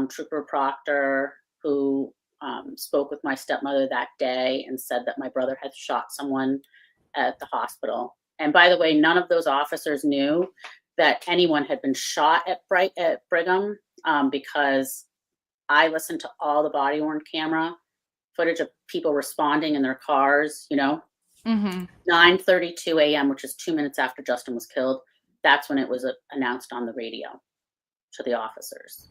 Trooper Proctor who spoke with my stepmother that day and said that my brother had shot someone at the hospital. And by the way, none of those officers knew that anyone had been shot at Brigham because I listened to all the body worn camera footage of people responding in their cars, 9:32 a.m., which is 2 minutes after Justin was killed. That's when it was announced on the radio to the officers.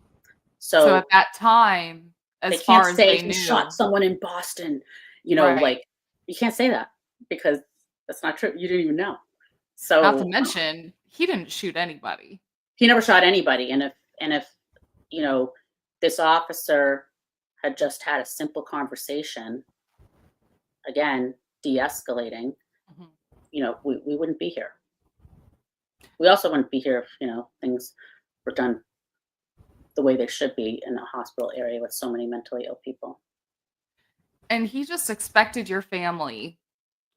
So at So that time, they as can't far as say they he shot knew, someone in Boston, right. like you can't say that because that's not true. You didn't even know. Not to So mention, he didn't shoot anybody. he never shot anybody. And if you know this officer had just had a simple conversation, again de-escalating, Mhm. we wouldn't be here. We also wouldn't be here if things were done the way they should be in a hospital area with so many mentally ill people. And he just expected your family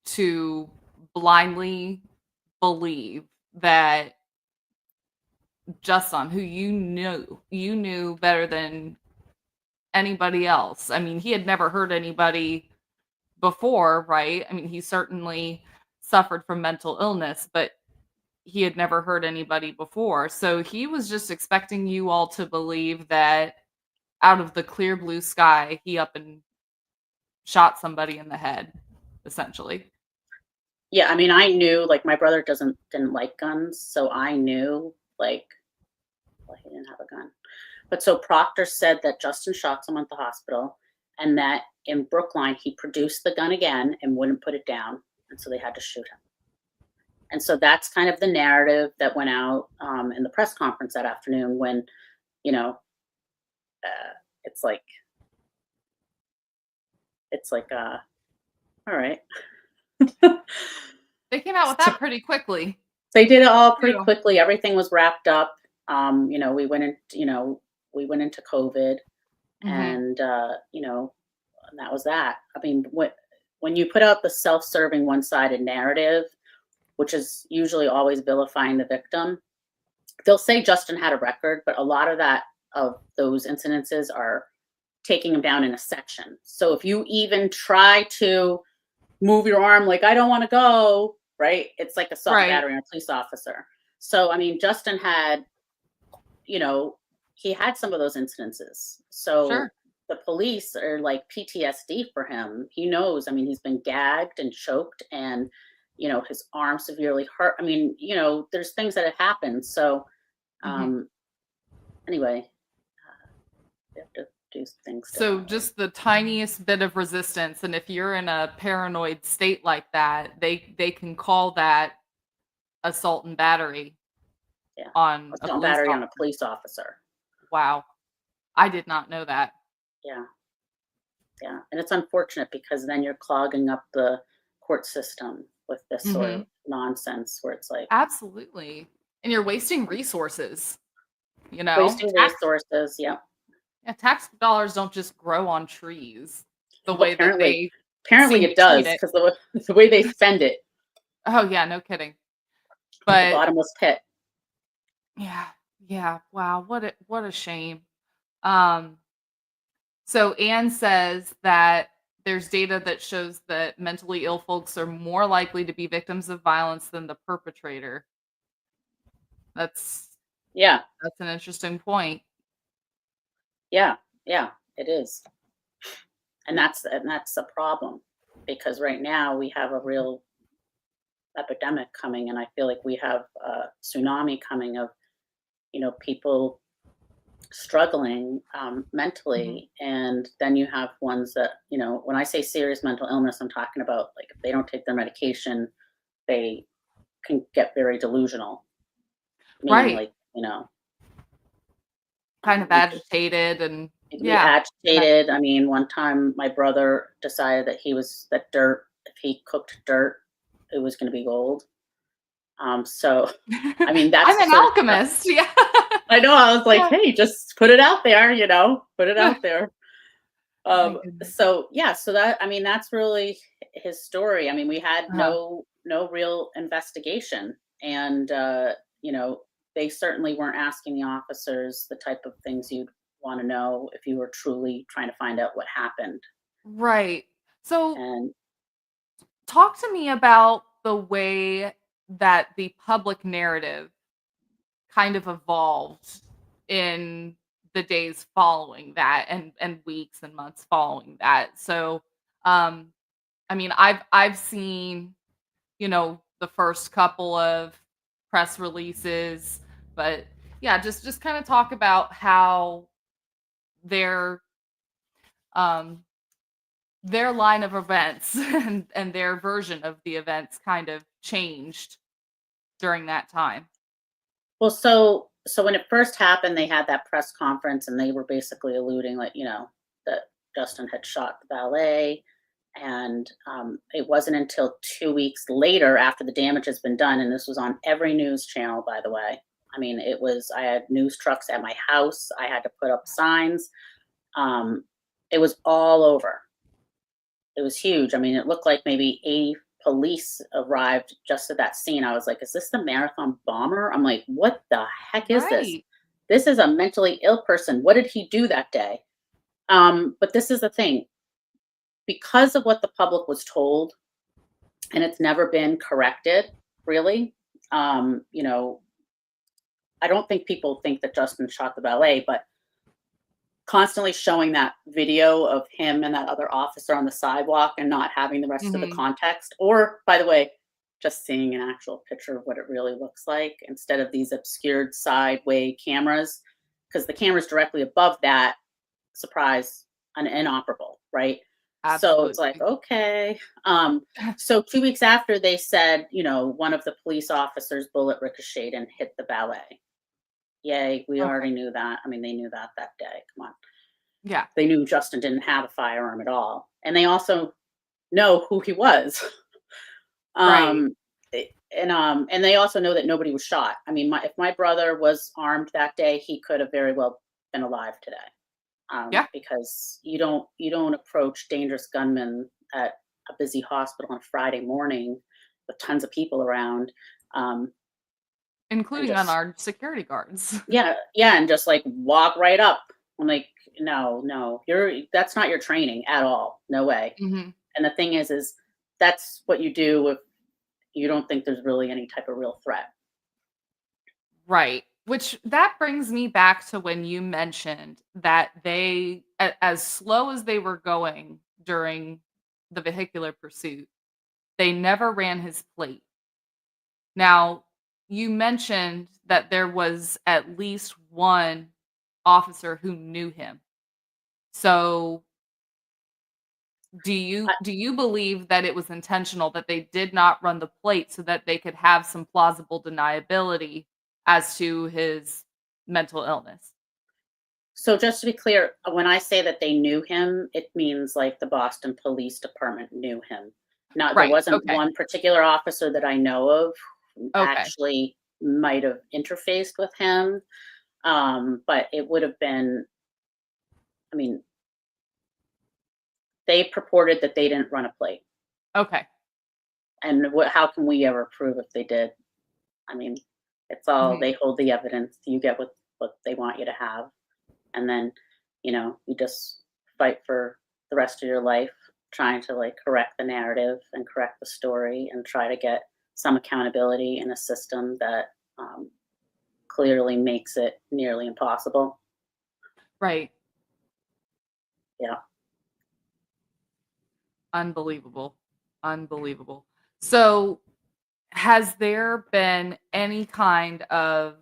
to blindly believe that Justin, who you knew better than anybody else. I mean, he had never hurt anybody before, right? I mean, he certainly suffered from mental illness, but he had never hurt anybody before. So he was just expecting you all to believe that out of the clear blue sky, he up and shot somebody in the head, essentially. Yeah, I mean, I knew like my brother didn't like guns, so I knew like well, he didn't have a gun. But so Proctor said that Justin shot someone at the hospital and that in Brookline he produced the gun again and wouldn't put it down. And so they had to shoot him. And so that's kind of the narrative that went out in the press conference that afternoon when, you know, uh, it's like, all right. They came out with So that pretty quickly, they did it all pretty too. quickly. Everything was wrapped up. We went into COVID Mhm. and, that was that. I mean, when you put out the self-serving one-sided narrative, which is usually always vilifying the victim, they'll say Justin had a record, but a lot of that of those incidences are taking them down in a section. So if you even try to move your arm like, I don't want to go, right? It's like assault and Right. battery on a police officer. So, I mean, Justin had, you know, he had some of those incidences. So Sure. the police are like PTSD for him. He knows, I mean, he's been gagged and choked and, his arm severely hurt. I mean, there's things that have happened. So, Mhm. um, anyway, you have to do things So differently. just the tiniest bit of resistance, and if you're in a paranoid state like that, they can call that assault and battery Yeah. on a Assault and police battery on a officer. police officer. Wow. I did not know that. Yeah. Yeah, and it's unfortunate because then you're clogging up the court system with this sort of Mhm. nonsense where it's like Absolutely. And you're wasting resources, you know? wasting resources. Yep. Tax dollars don't just grow on trees the Well, way that apparently, they apparently seem it to treat does it. because the way they spend it, Oh, yeah, no kidding. the But bottomless pit. yeah, yeah, wow, what a shame. Um, so Anne says that there's data that shows that mentally ill folks are more likely to be victims of violence than the perpetrator. That's Yeah, that's an interesting point. yeah, yeah. It is, and that's a problem because right now we have a real epidemic coming, and I feel like we have a tsunami coming of people struggling Mhm. mentally, and then you have ones that when I say serious mental illness, I'm talking about like if they don't take their medication, they can get very delusional, meaning Right. like Kind of you could agitated and you could be yeah. Yeah. agitated. I mean, one time my brother decided that dirt, if he cooked dirt, it was going to be gold. So I mean that's I'm the an sort of stuff. alchemist. Yeah. I know, I was like, Yeah. hey, just put it out there, put it out there. My goodness. So yeah, so that I mean that's really his story. I mean, we had Uh-huh. no real investigation, and they certainly weren't asking the officers the type of things you'd want to know if you were truly trying to find out what happened. Right. So And talk to me about the way that the public narrative kind of evolved in the days following that and weeks and months following that. So um I mean I've seen, the first couple of press releases, but yeah, just kind of talk about how their um their line of events and their version of the events kind of changed during that time. well, so when it first happened, they had that press conference, and they were basically alluding, like that Justin had shot the ballet. And it wasn't until 2 weeks later, after the damage has been done, and this was on every news channel, by the way. I mean, I had news trucks at my house. I had to put up signs. Um, it was all over. It was huge. I mean, it looked like maybe 80 police arrived just at that scene. I was like, is this the marathon bomber? I'm like, what the heck is this? Right. This is a mentally ill person. What did he do that day? But this is the thing, because of what the public was told, and it's never been corrected, really. Um, you know, I don't think people think that Justin shot the ballet, but constantly showing that video of him and that other officer on the sidewalk and not having the rest of the Mhm. context, or by the way, just seeing an actual picture of what it really looks like instead of these obscured sideway cameras, because the cameras directly above that, surprise, inoperable, right? So it's like, Absolutely. okay. So 2 weeks after, they said, one of the police officers' bullet ricocheted and hit the ballet. Yay, we Okay. already knew that. I mean, they knew that day. Come on. Yeah. They knew Justin didn't have a firearm at all. And they also know who he was. Right. um, and they also know that nobody was shot. I mean, if my brother was armed that day, he could have very well been alive today. Yeah. Because you don't approach dangerous gunmen at a busy hospital on a Friday morning with tons of people around. Um, and including just unarmed security guards. yeah, and just like walk right up. I'm like, no, no, that's not your training at all. No way. Mhm. And the thing is that's what you do if you don't think there's really any type of real threat. Right. Which that brings me back to when you mentioned that as slow as they were going during the vehicular pursuit, they never ran his plate. Now, you mentioned that there was at least one officer who knew him. So, do you believe that it was intentional that they did not run the plate so that they could have some plausible deniability as to his mental illness? So just to be clear, when I say that they knew him, it means like the Boston Police Department knew him. Now, there Right, wasn't okay, one particular officer that I know of who okay, actually might have interfaced with him. But it would have been, I mean, they purported that they didn't run a plate. okay. And how can we ever prove if they did? I mean, it's all Mhm. they hold the evidence. You get what they want you to have. And then, you just fight for the rest of your life trying to like correct the narrative and correct the story and try to get some accountability in a system that clearly makes it nearly impossible. Right. Yeah. Unbelievable, unbelievable. So, has there been any kind of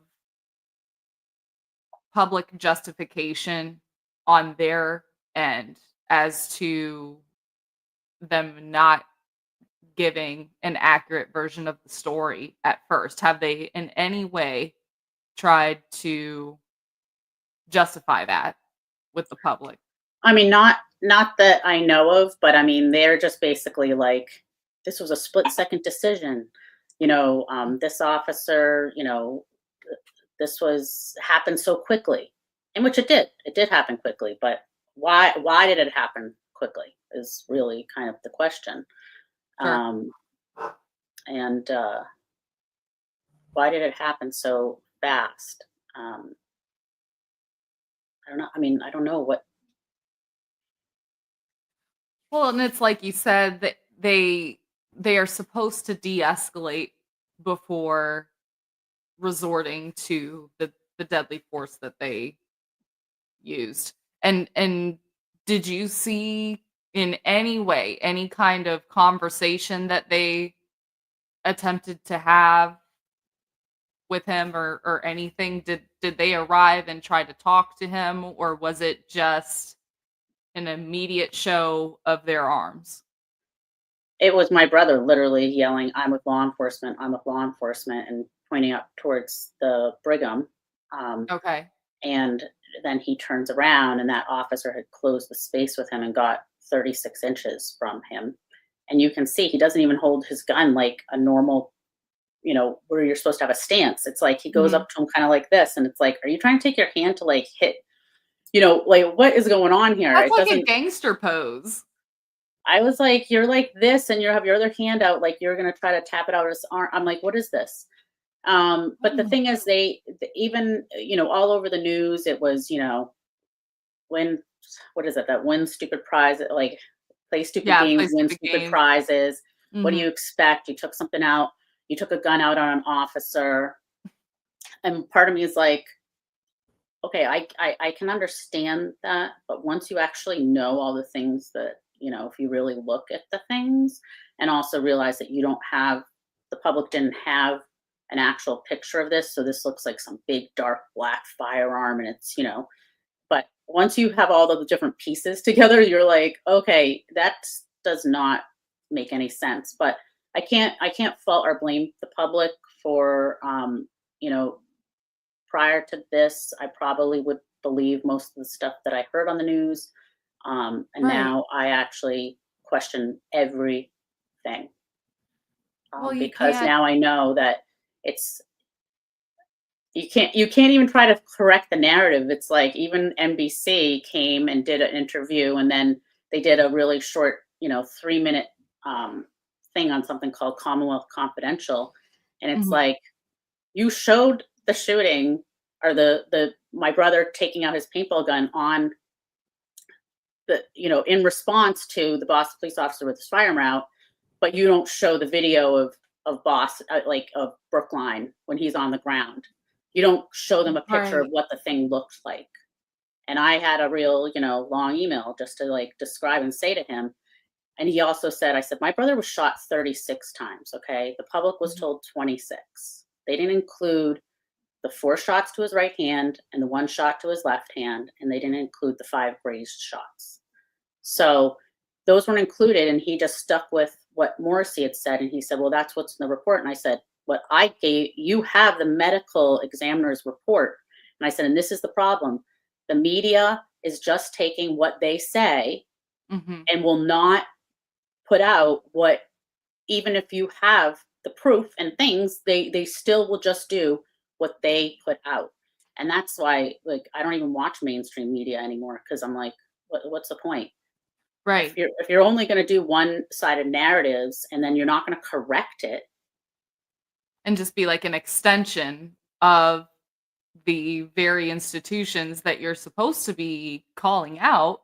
public justification on their end as to them not giving an accurate version of the story at first? Have they in any way tried to justify that with the public? I mean, not that I know of, but I mean, they're just basically like, this was a split second decision. This officer, this was happened so quickly, in which it did. It did happen quickly, but why did it happen quickly is really kind of the question. Sure. Um, and why did it happen so fast? Um, I don't know. I mean, I don't know what. Well, and it's like you said that they are supposed to de-escalate before resorting to the deadly force that they used. And did you see in any way any kind of conversation that they attempted to have with him or anything? Did they arrive and try to talk to him, or was it just an immediate show of their arms? It was my brother literally yelling, "I'm with law enforcement. I'm with law enforcement," and pointing up towards the Brigham. Um, Okay. and then he turns around, and that officer had closed the space with him and got 36 inches from him. And you can see he doesn't even hold his gun like a normal, where you're supposed to have a stance. It's like he goes Mhm. up to him kind of like this, and it's like, are you trying to take your hand to like hit? Like what is going on here? That's It like a doesn't. gangster pose. I was like, you're like this, and you have your other hand out, like you're gonna try to tap it out of his arm. I'm like, what is this? But the Oh, thing is, even all over the news, it was win what is it that win stupid prize like play stupid yeah, games, play win stupid stupid games. prizes. What do Mhm. you expect? You took something out. You took a gun out on an officer, and part of me is like, okay, I can understand that, but once you actually know all the things that, if you really look at the things and also realize that you don't have, the public didn't have an actual picture of this, so this looks like some big dark black firearm, and but once you have all the different pieces together, you're like, okay, that does not make any sense. But I can't fault or blame the public for you know prior to this, I probably would believe most of the stuff that I heard on the news. And Right. now I actually question everything Well, you because can't. now I know that it's you can't even try to correct the narrative. It's like even NBC came and did an interview, and then they did a really short, 3-minute thing on something called Commonwealth Confidential, and it's Mhm. like You showed the shooting or the my brother taking out his paintball gun on in response to the Boston police officer with his firearm out, but you don't show the video of of Brookline when he's on the ground. You don't show them a picture of Right. what the thing looks like. And I had a real, long email just to like describe and say to him. And he also said, I said, my brother was shot 36 times. Okay. The public was Mhm. told 26. They didn't include the 4 shots to his right hand and the 1 shot to his left hand. And they didn't include the 5 grazed shots. So those weren't included. And he just stuck with what Morrissey had said. And he said, well, that's what's in the report. And I said, what I gave you have the medical examiner's report. And I said, and this is the problem. The media is just taking what they say Mhm. and will not put out what, even if you have the proof and things, they still will just do what they put out. And that's why, like, I don't even watch mainstream media anymore because I'm like, what's the point? Right. If you're only going to do one-sided narratives and then you're not going to correct it, And just be like an extension of the very institutions that you're supposed to be calling out,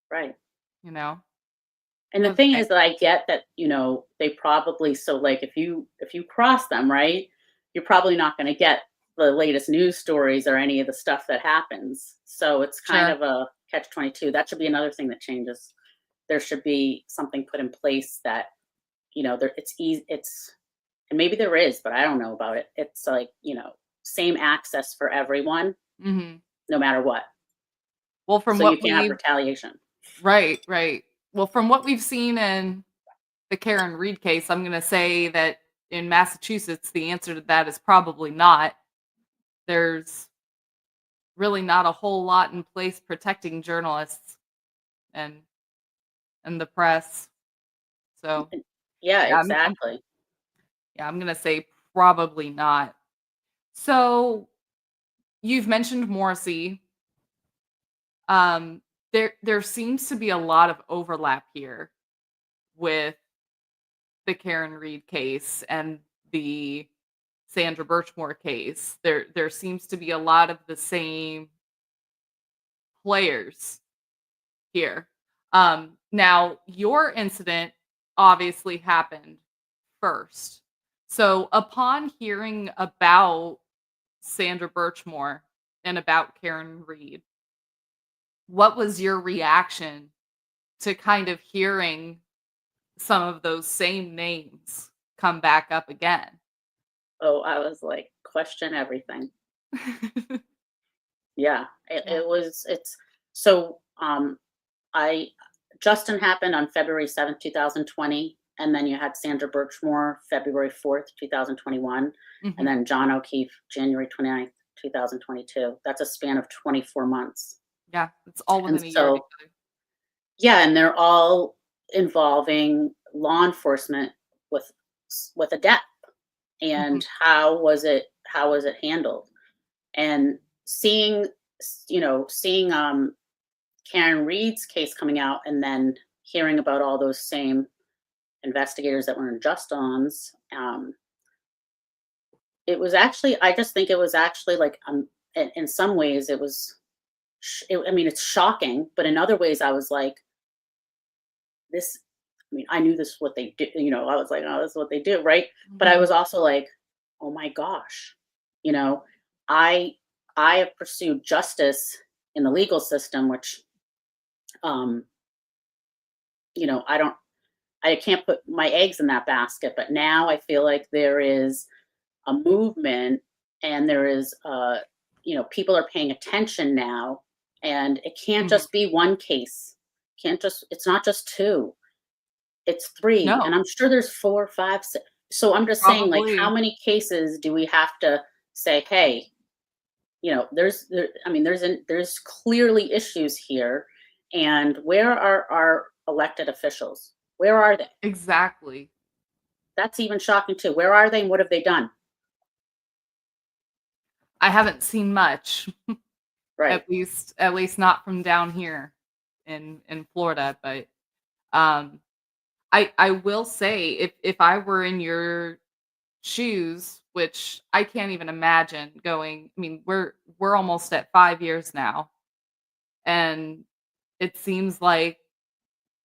right? you know? And the thing Okay. is that I get that, they probably, so like if you cross them, right, you're probably not going to get the latest news stories or any of the stuff that happens. So it's kind Sure. of a catch 22. That should be another thing that changes. There should be something put in place that, there it's easy it's and maybe there is, but I don't know about it. It's like, same access for everyone Mhm. no matter what. Well, from So you what can't have we've retaliation. right, right. Well, from what we've seen in the Karen Reed case, I'm gonna say that in Massachusetts, the answer to that is probably not. There's really not a whole lot in place protecting journalists and the press. So, Yeah, yeah, exactly. I'm gonna say probably not. So, you've mentioned Morrissey. Um, there seems to be a lot of overlap here with the Karen Reed case and the Sandra Birchmore case. There seems to be a lot of the same players here. Now your incident obviously happened first. So upon hearing about Sandra Birchmore and about Karen Reed, what was your reaction to kind of hearing some of those same names come back up again? Oh, I was like, question everything. Yeah, Yeah. it's so, I Justin happened on February 7th, 2020, and then you had Sandra Birchmore February 4th, 2021, and Mhm. then John O'Keefe January 29th, 2022. That's a span of 24 months. Yeah, it's all And within a year so, together. yeah, and they're all involving law enforcement with with a death. Mhm. And how was it handled? And seeing Karen Reed's case coming out and then hearing about all those same investigators that were in Justin's, it was actually, I just think it was actually like, in some ways it was, I mean, it's shocking, but in other ways I was like, this, I mean, I knew this is what they do, I was like, oh, this is what they do, right? But I Mhm. was also like, oh my gosh, you know, I, I have pursued justice in the legal system, which, um, I don't, I can't put my eggs in that basket, but now I feel like there is a movement and there is people are paying attention now, and it can't Mhm. just be one case. Can't just It's not just two. It's three. And No, I'm sure there's four, five, six. So I'm just saying, like, how probably many cases do we have to say, hey, I mean, there's clearly issues here, and where are our elected officials? Where are they? exactly. That's even shocking too. Where are they and what have they done? I haven't seen much, Right. at least not from down here in Florida, but, um, I will say if I were in your shoes, which I can't even imagine going. I mean, we're almost at 5 years now, and it seems like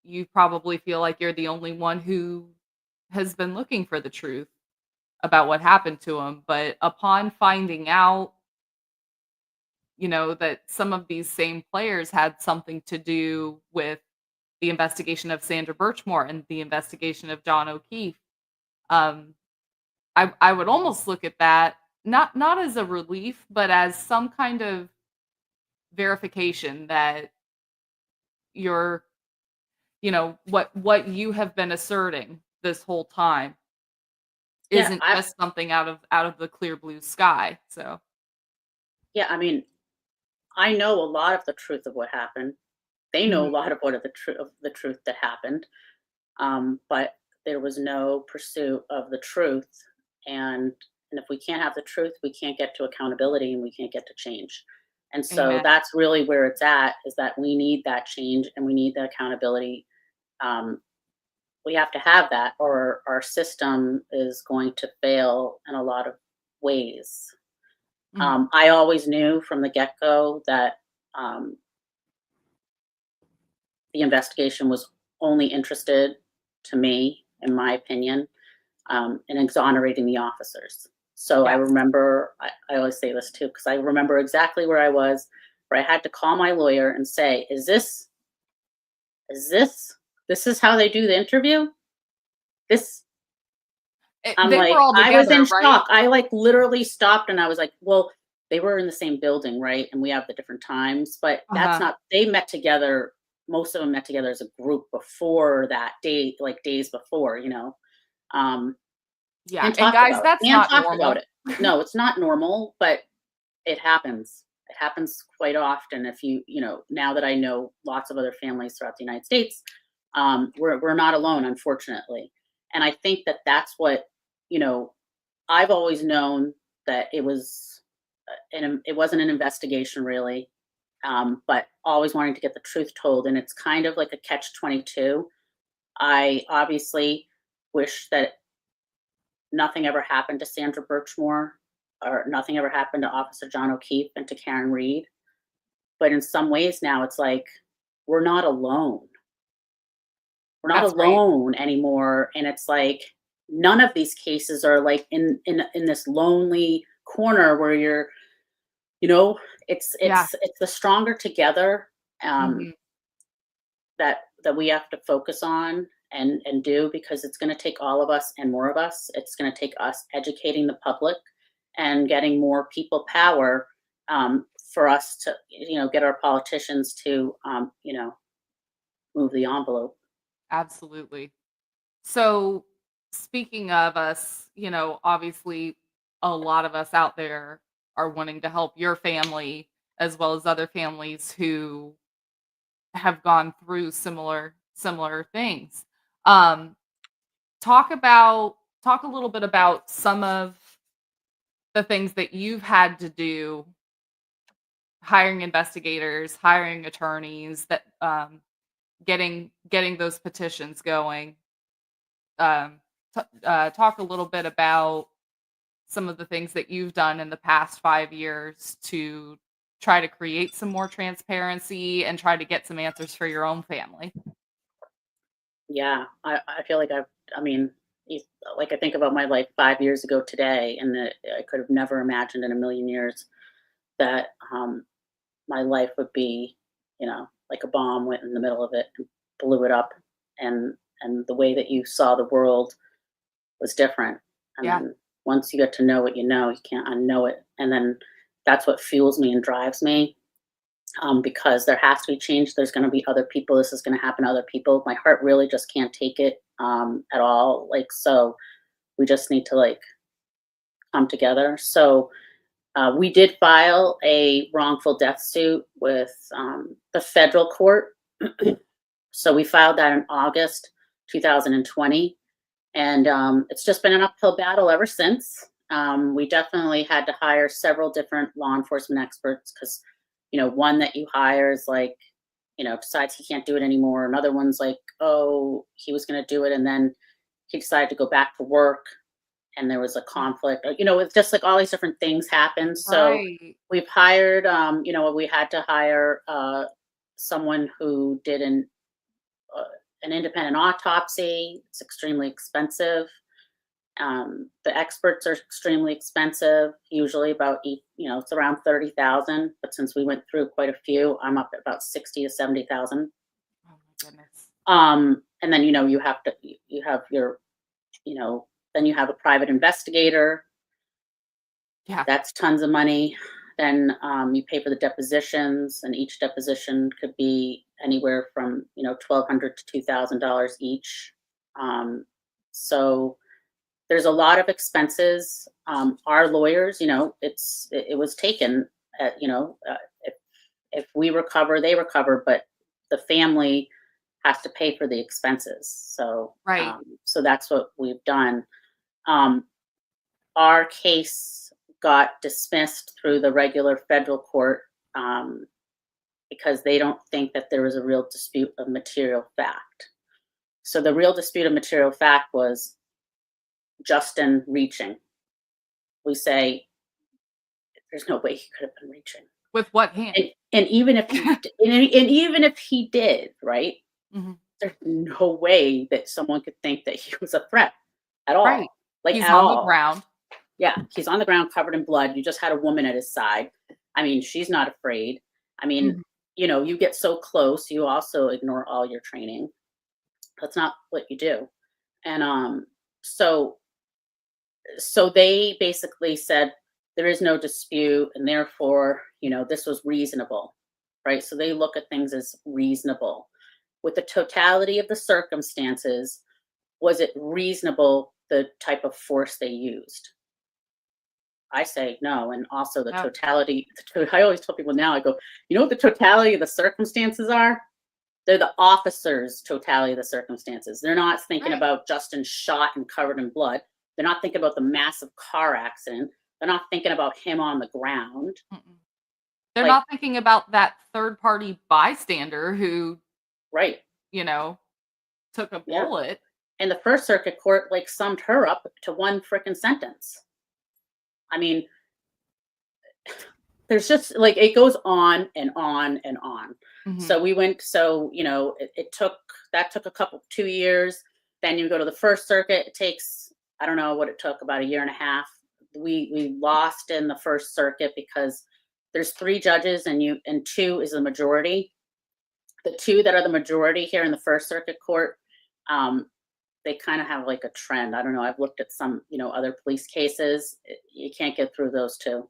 you probably feel like you're the only one who has been looking for the truth about what happened to him, but upon finding out, that some of these same players had something to do with the investigation of Sandra Birchmore and the investigation of John O'Keefe, um, I would almost look at that not as a relief, but as some kind of verification that you're what you have been asserting this whole time Yeah, isn't just something out of the clear blue sky, so yeah, I mean, I know a lot of the truth of what happened. They know a mhm, lot of what of the truth that happened. But there was no pursuit of the truth, and if we can't have the truth, we can't get to accountability and we can't get to change. And so amen. that's really where it's at, is that we need that change and we need the accountability. Um, we have to have that, or our system is going to fail in a lot of ways. Mhm, I always knew from the get go that um, the investigation was only interested, to me, in my opinion, in exonerating the officers. So I yes. remember, I always say this too, because I remember exactly where I was, where I had to call my lawyer and say, is this is how they do the interview? This, I'm They were like, all I was in together, right? shock. I like literally stopped and I was like, well, they were in the same building, right? And we have the different times, but that's Uh-huh. not, they met together. Most of them met together as a group before that day, like days before, um, Yeah, and and talked guys, about it. that's And not talked about normal. it. No, it's not normal, but it happens. It happens quite often. If now that I know lots of other families throughout the United States, we're not alone, unfortunately. And I think that that's what, you know, I've always known that it wasn't an investigation really, but always wanting to get the truth told. And it's kind of like a catch-22. I obviously wish that nothing ever happened to Sandra Birchmore, or nothing ever happened to Officer John O'Keefe and to Karen Reed. But in some ways now it's like we're not alone. We're not That's right. alone anymore. And it's like none of these cases are like in this lonely corner where you're, you know, Yeah. it's the stronger together, um, Mhm. that we have to focus on and do, because it's going to take all of us and more of us. It's going to take us educating the public and getting more people power, for us to get our politicians to move the envelope. Absolutely. So, speaking of us, obviously a lot of us out there are wanting to help your family as well as other families who have gone through similar things. Um, talk a little bit about some of the things that you've had to do, hiring investigators, hiring attorneys, that getting those petitions going. Talk a little bit about some of the things that you've done in the past 5 years to try to create some more transparency and try to get some answers for your own family. Yeah, I feel like I mean, if, like I think about my life 5 years ago today, and that I could have never imagined in a million years that my life would be, like a bomb went in the middle of it and blew it up, and the way that you saw the world was different. And Yeah, then once you get to know what you can't unknow it. And then that's what fuels me and drives me, because there has to be change. There's going to be other people. This is going to happen to other people. My heart really just can't take it, at all. Like, so we just need to like come together. So we did file a wrongful death suit with, the federal court. So we filed that in August 2020. And it's just been an uphill battle ever since. We definitely had to hire several different law enforcement experts, because, one that you hire is like, decides he can't do it anymore. Another one's like, oh, he was going to do it, and then he decided to go back to work, and there was a conflict, it's just like all these different things happened. So Right. we've hired, we had to hire someone who did uh, an independent autopsy. It's extremely expensive. The experts are extremely expensive, usually it's around 30,000, but since we went through quite a few, I'm up at about 60 to 70,000. Oh my goodness. And then, you have your, then you have a private investigator. Yeah. That's tons of money. Then you pay for the depositions, and each deposition could be anywhere from $1,200 to $2,000 each. So there's a lot of expenses. Our lawyers, it was taken. If we recover, they recover, but the family has to pay for the expenses. Right. So that's what we've done. Um, our case got dismissed through the regular federal court because they don't think that there was a real dispute of material fact. So the real dispute of material fact was Justin reaching. We say there's no way he could have been reaching. With what hand? And even if even if he did, right? Mhm. There's no way that someone could think that he was a threat at Right. all. Like He's at on the all. ground. Yeah, he's on the ground covered in blood. You just had a woman at his side. I mean, she's not afraid. I mean, Mhm. you get so close, you also ignore all your training. That's not what you do. And so so they basically said there is no dispute, and therefore, this was reasonable, right? So they look at things as reasonable. With the totality of the circumstances, was it reasonable the type of force they used? I say no, and also the No. totality. I always tell people now, I go, what the totality of the circumstances are? They're the officers' totality of the circumstances. They're not thinking Right. about Justin shot and covered in blood. They're not thinking about the massive car accident. They're not thinking about him on the ground. Mm-mm. They're Like, not thinking about that third party bystander who, right. you know, took a Yeah. bullet. And the First Circuit Court like summed her up to one freaking sentence. I mean, there's just like it goes on and on and on. Mhm. So we went, it took a couple 2 years. Then you go to the First Circuit. It takes, I don't know what it took, about a year and a half. We lost in the First Circuit because there's 3 judges and 2 is the majority. The 2 that are the majority here in the First Circuit Court, they kind of have like a trend. I don't know. I've looked at some, other police cases. You can't get through those 2.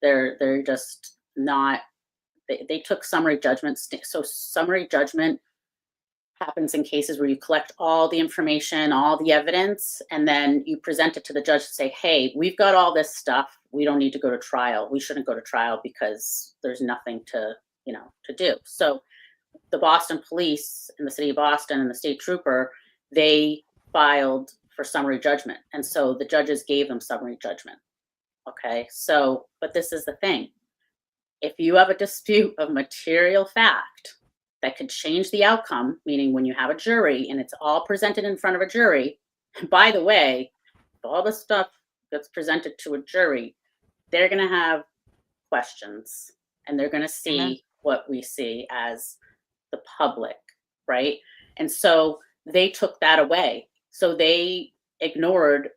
They're just not. They took summary judgment. So summary judgment happens in cases where you collect all the information, all the evidence, and then you present it to the judge to say, "Hey, we've got all this stuff. We don't need to go to trial. We shouldn't go to trial because there's nothing to do." So the Boston police in the city of Boston and the state trooper, they filed for summary judgment. And so the judges gave them summary judgment. Okay. So, but this is the thing. If you have a dispute of material fact that could change the outcome, meaning when you have a jury and it's all presented in front of a jury, and by the way, all the stuff that's presented to a jury, they're going to have questions and they're going to Amen. see what we see as the public, right? And so they took that away. So they ignored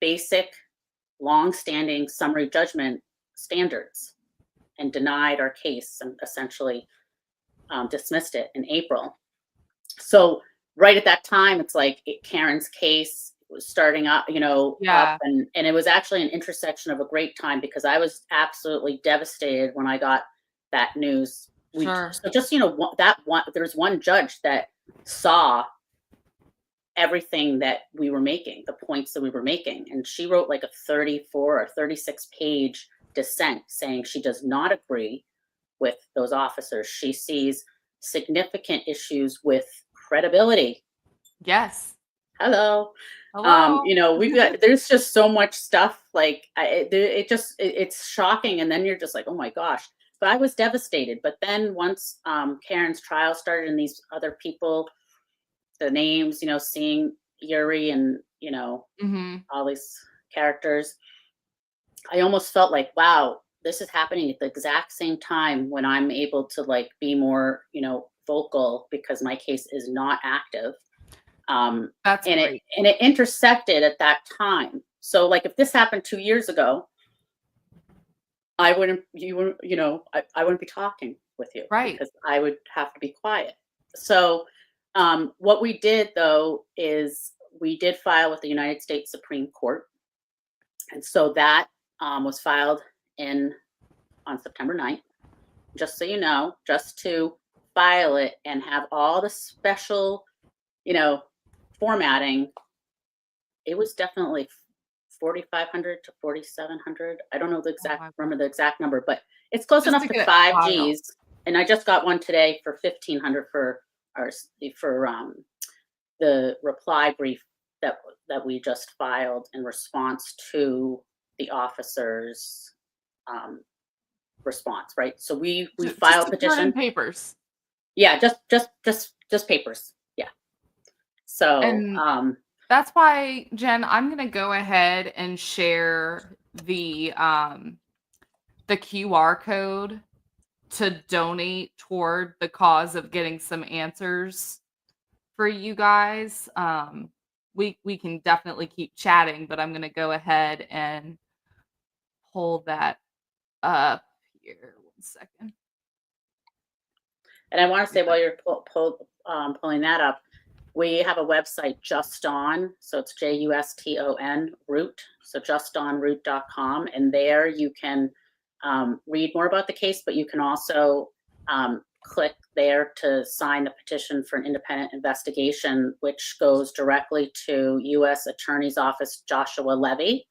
basic, long-standing summary judgment standards and denied our case and essentially dismissed it in April. So right at that time, it's like Karen's case was starting up, up, Yeah. and it was actually an intersection of a great time because I was absolutely devastated when I got that news. Sure. So just there's one judge that saw everything that we were making, the points that we were making, and she wrote like a 34 or 36-page dissent saying she does not agree with those officers. She sees significant issues with credibility. Yes. Hello. Hello. We've got, there's just so much stuff like it's shocking. And then you're just like, oh my gosh. But I was devastated. But then once Karen's trial started and these other people, the names, seeing Yuri and, Mhm. all these characters. I almost felt like, wow, this is happening at the exact same time when I'm able to like be more, vocal because my case is not active. Um, That's and it great. and it intersected at that time. So like if this happened 2 years ago, I wouldn't you wouldn't I wouldn't be talking with you Right. because I would have to be quiet. So what we did though is we did file with the United States Supreme Court, and so that was filed in on September 9th. Just so you know, just to file it and have all the special, you know, formatting. It was definitely 4,500 to 4,700. I don't know the Oh exact my remember word. the exact number, but it's close Just enough to to get it 5 filed. Gs. And I just got one today for 1,500 for our for the reply brief that we just filed in response to the officer's um, response, right? So we Just filed to turn in petition. papers. Yeah, just papers. Yeah. So And that's why, Jen, I'm gonna go ahead and share the QR code to donate toward the cause of getting some answers for you guys. We can definitely keep chatting, but I'm gonna go ahead and pull that up here. 1 second. and I want to say while you're pulling that up, we have a website, Juston, so it's JUSTON root, so justonroot.com, and there you can read more about the case, but you can also click there to sign the petition for an independent investigation, which goes directly to U.S. Attorney's Office Joshua Levy.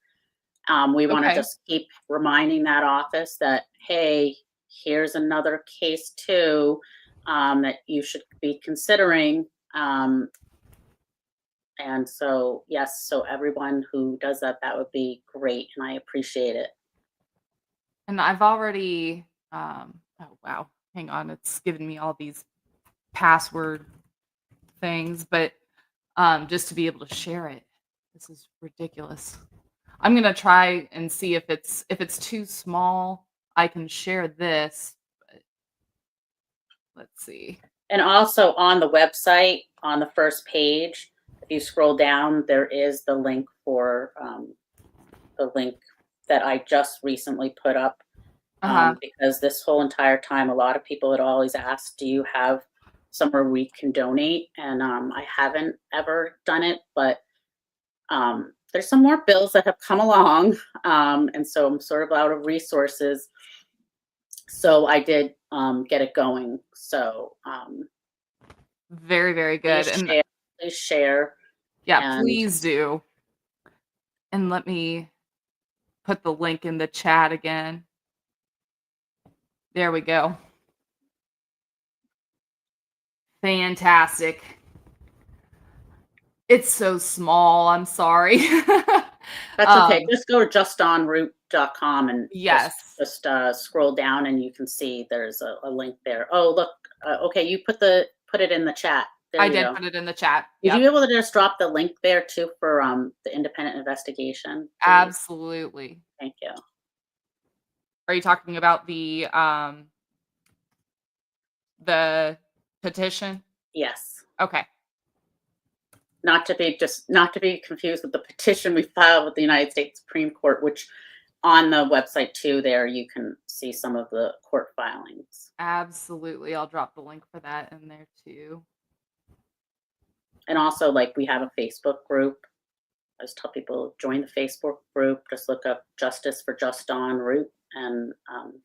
We want to Okay. just keep reminding that office that, hey, here's another case too, that you should be considering. And so, yes, so everyone who does that, that would be great. And I appreciate it. And I've already oh wow, hang on, it's giving me all these password things, but just to be able to share it. This is ridiculous. I'm gonna try and see if it's too small, I can share this, but let's see. And also on the website, on the first page, if you scroll down, there is the link that I just recently put up. Uh-huh. Because this whole entire time, a lot of people had always asked, do you have somewhere we can donate? And I haven't ever done it, but there's some more bills that have come along. And so I'm sort of out of resources. So I did get it going. So Very, very good. please And share, please share. yeah, And please do. And let me put the link in the chat again. There we go. Fantastic. It's so small, I'm sorry. that's okay. Um, Just go to justonroot.com and yes, just scroll down and you can see there's a link there. Oh, look. Okay, you put it in the chat. There I you did go. put it in the chat. Would you Yep, be able to just drop the link there too for the independent investigation, please? absolutely. Thank you. Are you talking about the petition? Yes. Okay. Not to be confused with the petition we filed with the United States Supreme Court, which on the website too, there you can see some of the court filings. Absolutely. I'll drop the link for that in there too. And also, like, we have a Facebook group. I just tell people join the Facebook group. Just look up Justice for Juston Root and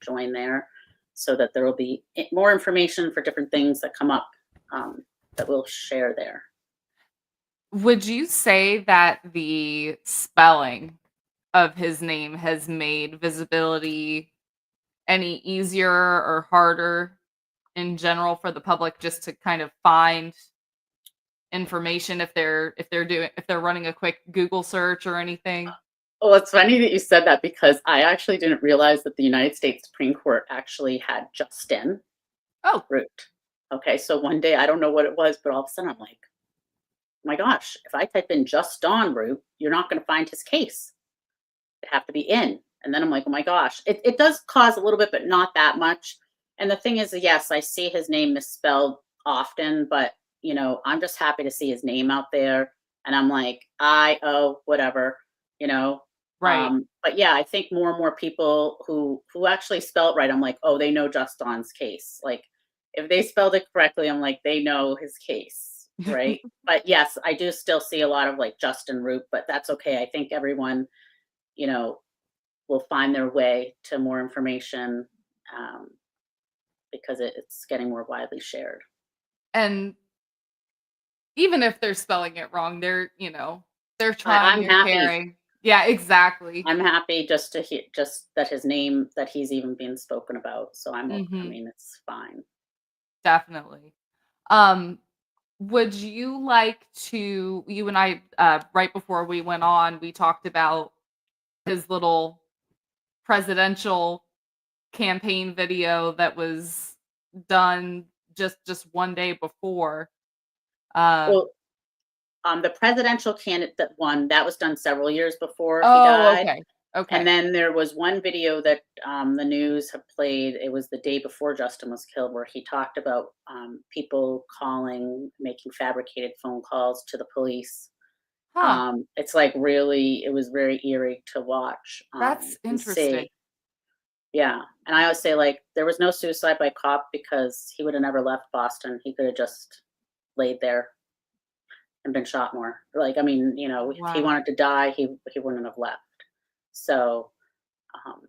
join there, so that there will be more information for different things that come up that we'll share there. Would you say that the spelling of his name has made visibility any easier or harder in general for the public just to kind of find information if they're running a quick Google search or anything? Well, it's funny that you said that because I actually didn't realize that the United States Supreme Court actually had Justin Oh, Root. Okay, so one day I don't know what it was, but all of a sudden I'm like, oh my gosh, if I type in Juston Root, you're not going to find his case. have to be in. And then I'm like, oh my gosh, it does cause a little bit, but not that much. And the thing is, yes, I see his name misspelled often, but I'm just happy to see his name out there. And I'm like, whatever, you know. Right. But yeah, I think more and more people who actually spell it right, I'm like, oh, they know Justin's case. Like if they spelled it correctly, I'm like, they know his case, right? But yes, I do still see a lot of like Justin Root, but that's okay. I think everyone, you know, will find their way to more information um, because it's getting more widely shared. And even if they're spelling it wrong, they're trying, I'm they're happy. caring. Yeah, exactly. I'm happy just to hear just that his name that he's even being spoken about. So I Mhm. mean, it's fine. Definitely. Um, would you like to you and I, right before we went on, we talked about his little presidential campaign video that was done just one day before. Um Well, the presidential candidate that won that was done several years before he Oh, died. okay. And Okay. then there was one video that, the news have played, it was the day before Justin was killed, where he talked about, people calling, making fabricated phone calls to the police. Huh, It's like really it was very eerie to watch, that's and interesting. see. Yeah, and I always say, like, there was no suicide by cop because he woulda never left Boston, he coulda just laid there and been shot more. Like, I mean, if he Wow. wanted to die, he wouldn't have left. So, um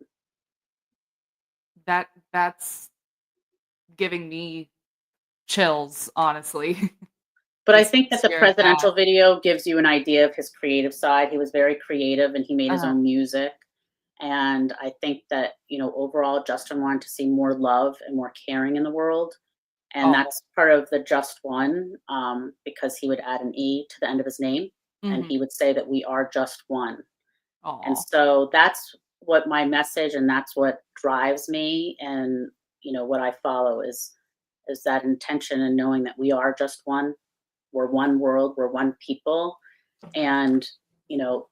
That's giving me chills, honestly. But I Just think that the sharing that. presidential video gives you an idea of his creative side. He was very creative and he made his Uh-huh. own music. And I think that, overall, Justin wanted to see more love and more caring in the world. And Oh. that's part of the just one, because he would add an E to the end of his name. And Mhm. he would say that we are just one. And Aw. so that's what my message and that's what drives me. And, what I follow is that intention and knowing that we are just one. We're one world, we're one people, and, you know,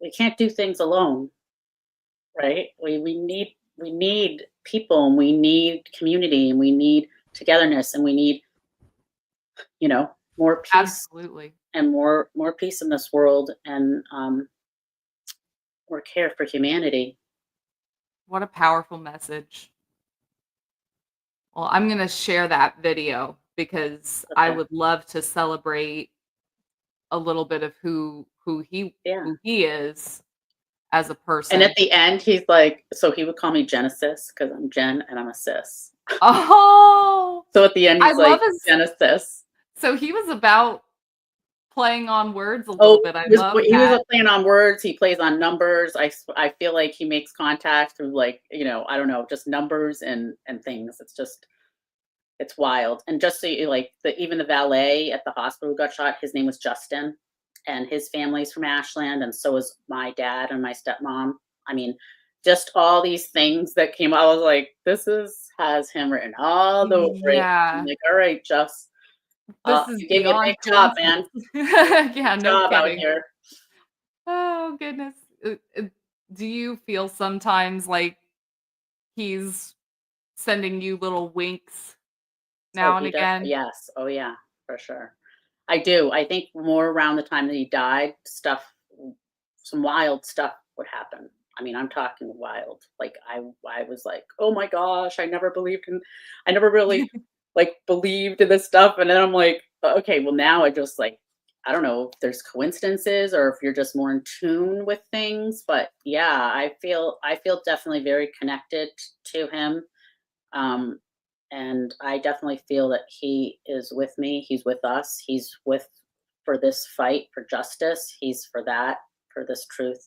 we can't do things alone, right? We need people and we need community and we need togetherness and we need, more peace Absolutely. and more peace in this world and more care for humanity. What a powerful message. Well, I'm gonna share that video because I Okay. would love to celebrate a little bit of Yeah. who he is as a And at person. the end, he's like, so he would call me Genesis because I'm Jen and I'm a sis. Oh, So at the end, I he's love like, his Genesis. so he was about playing on words a little Oh, bit. I love he was that. playing on words, he plays on numbers, I feel like he makes contact through, like, I don't know, just numbers and things, it's wild, and just so you like, even the valet at the hospital who got shot, his name was Justin, and his family's from Ashland, and so is my dad and my stepmom. I mean, just all these things that came I was like, has him written all over it. I'm Yeah, like, "Alright, Just, this is you gave me a beyond big job, man. coincidence. Yeah, Big no job out kidding. here." Oh, goodness. Do you feel sometimes like he's sending you little winks Oh, now and he does again? yes. Oh, yeah, for sure. I do. I think more around the time that he died, some wild stuff would happen. I mean, I'm talking wild. Like, I was like, "Oh my gosh, I never really, like, believed in this stuff," and then I'm like, Okay, well, now I just, like I don't know if there's coincidences or if you're just more in tune with things, but, yeah, I feel definitely very connected to him. Um, and I definitely feel that he is with me. He's with us. He's with for this fight for justice. He's for that, for this truth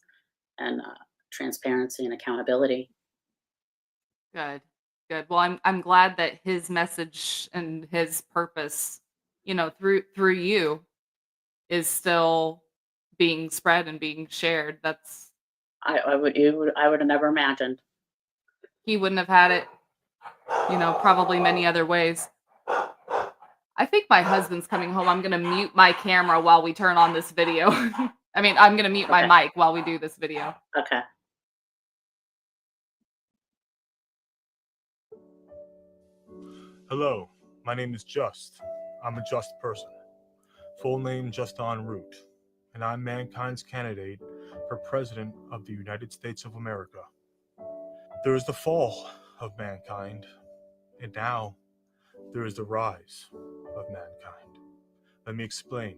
and transparency and accountability. Good, good. Well, I'm glad that his message and his purpose, through you is still being spread and being shared. That's I would have never imagined. he wouldn't have had it, probably many other ways. I think my husband's coming home. I'm gonna mute my camera while we turn on this video. I mean, I'm going to mute my Okay. mic while we do this video. Okay. Hello, my name is Just. I'm a just person. Full name JUSTON ROOT, and I'm mankind's candidate for President of the United States of America. There is the fall of mankind, and now there is the rise of mankind. Let me explain.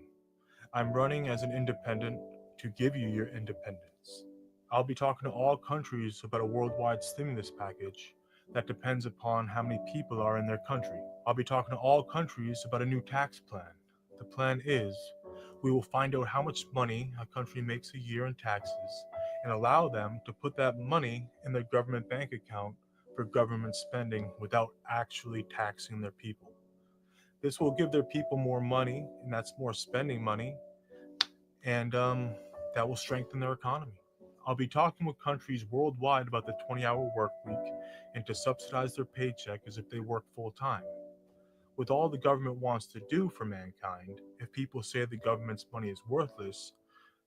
I'm running as an independent to give you your independence. I'll be talking to all countries about a worldwide stimulus package that depends upon how many people are in their country. I'll be talking to all countries about a new tax plan. The plan is we will find out how much money a country makes a year in taxes and allow them to put that money in their government bank account for government spending without actually taxing their people. This will give their people more money, and that's more spending money, and that will strengthen their economy. I'll be talking with countries worldwide about the 20-hour work week and to subsidize their paycheck as if they work full time. With all the government wants to do for mankind, if people say the government's money is worthless,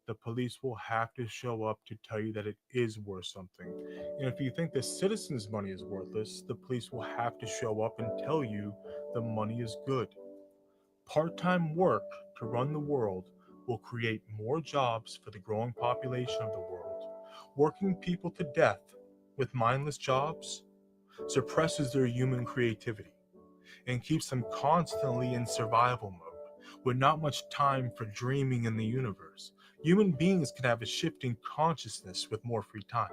the police will have to show up to tell you that it is worth something. And if you think the citizens' money is worthless, the police will have to show up and tell you the money is good. Part-time work to run the world will create more jobs for the growing population of the world. Working people to death with mindless jobs suppresses their human creativity and keeps them constantly in survival mode, with not much time for dreaming in the universe. Human beings can have a shifting consciousness with more free time.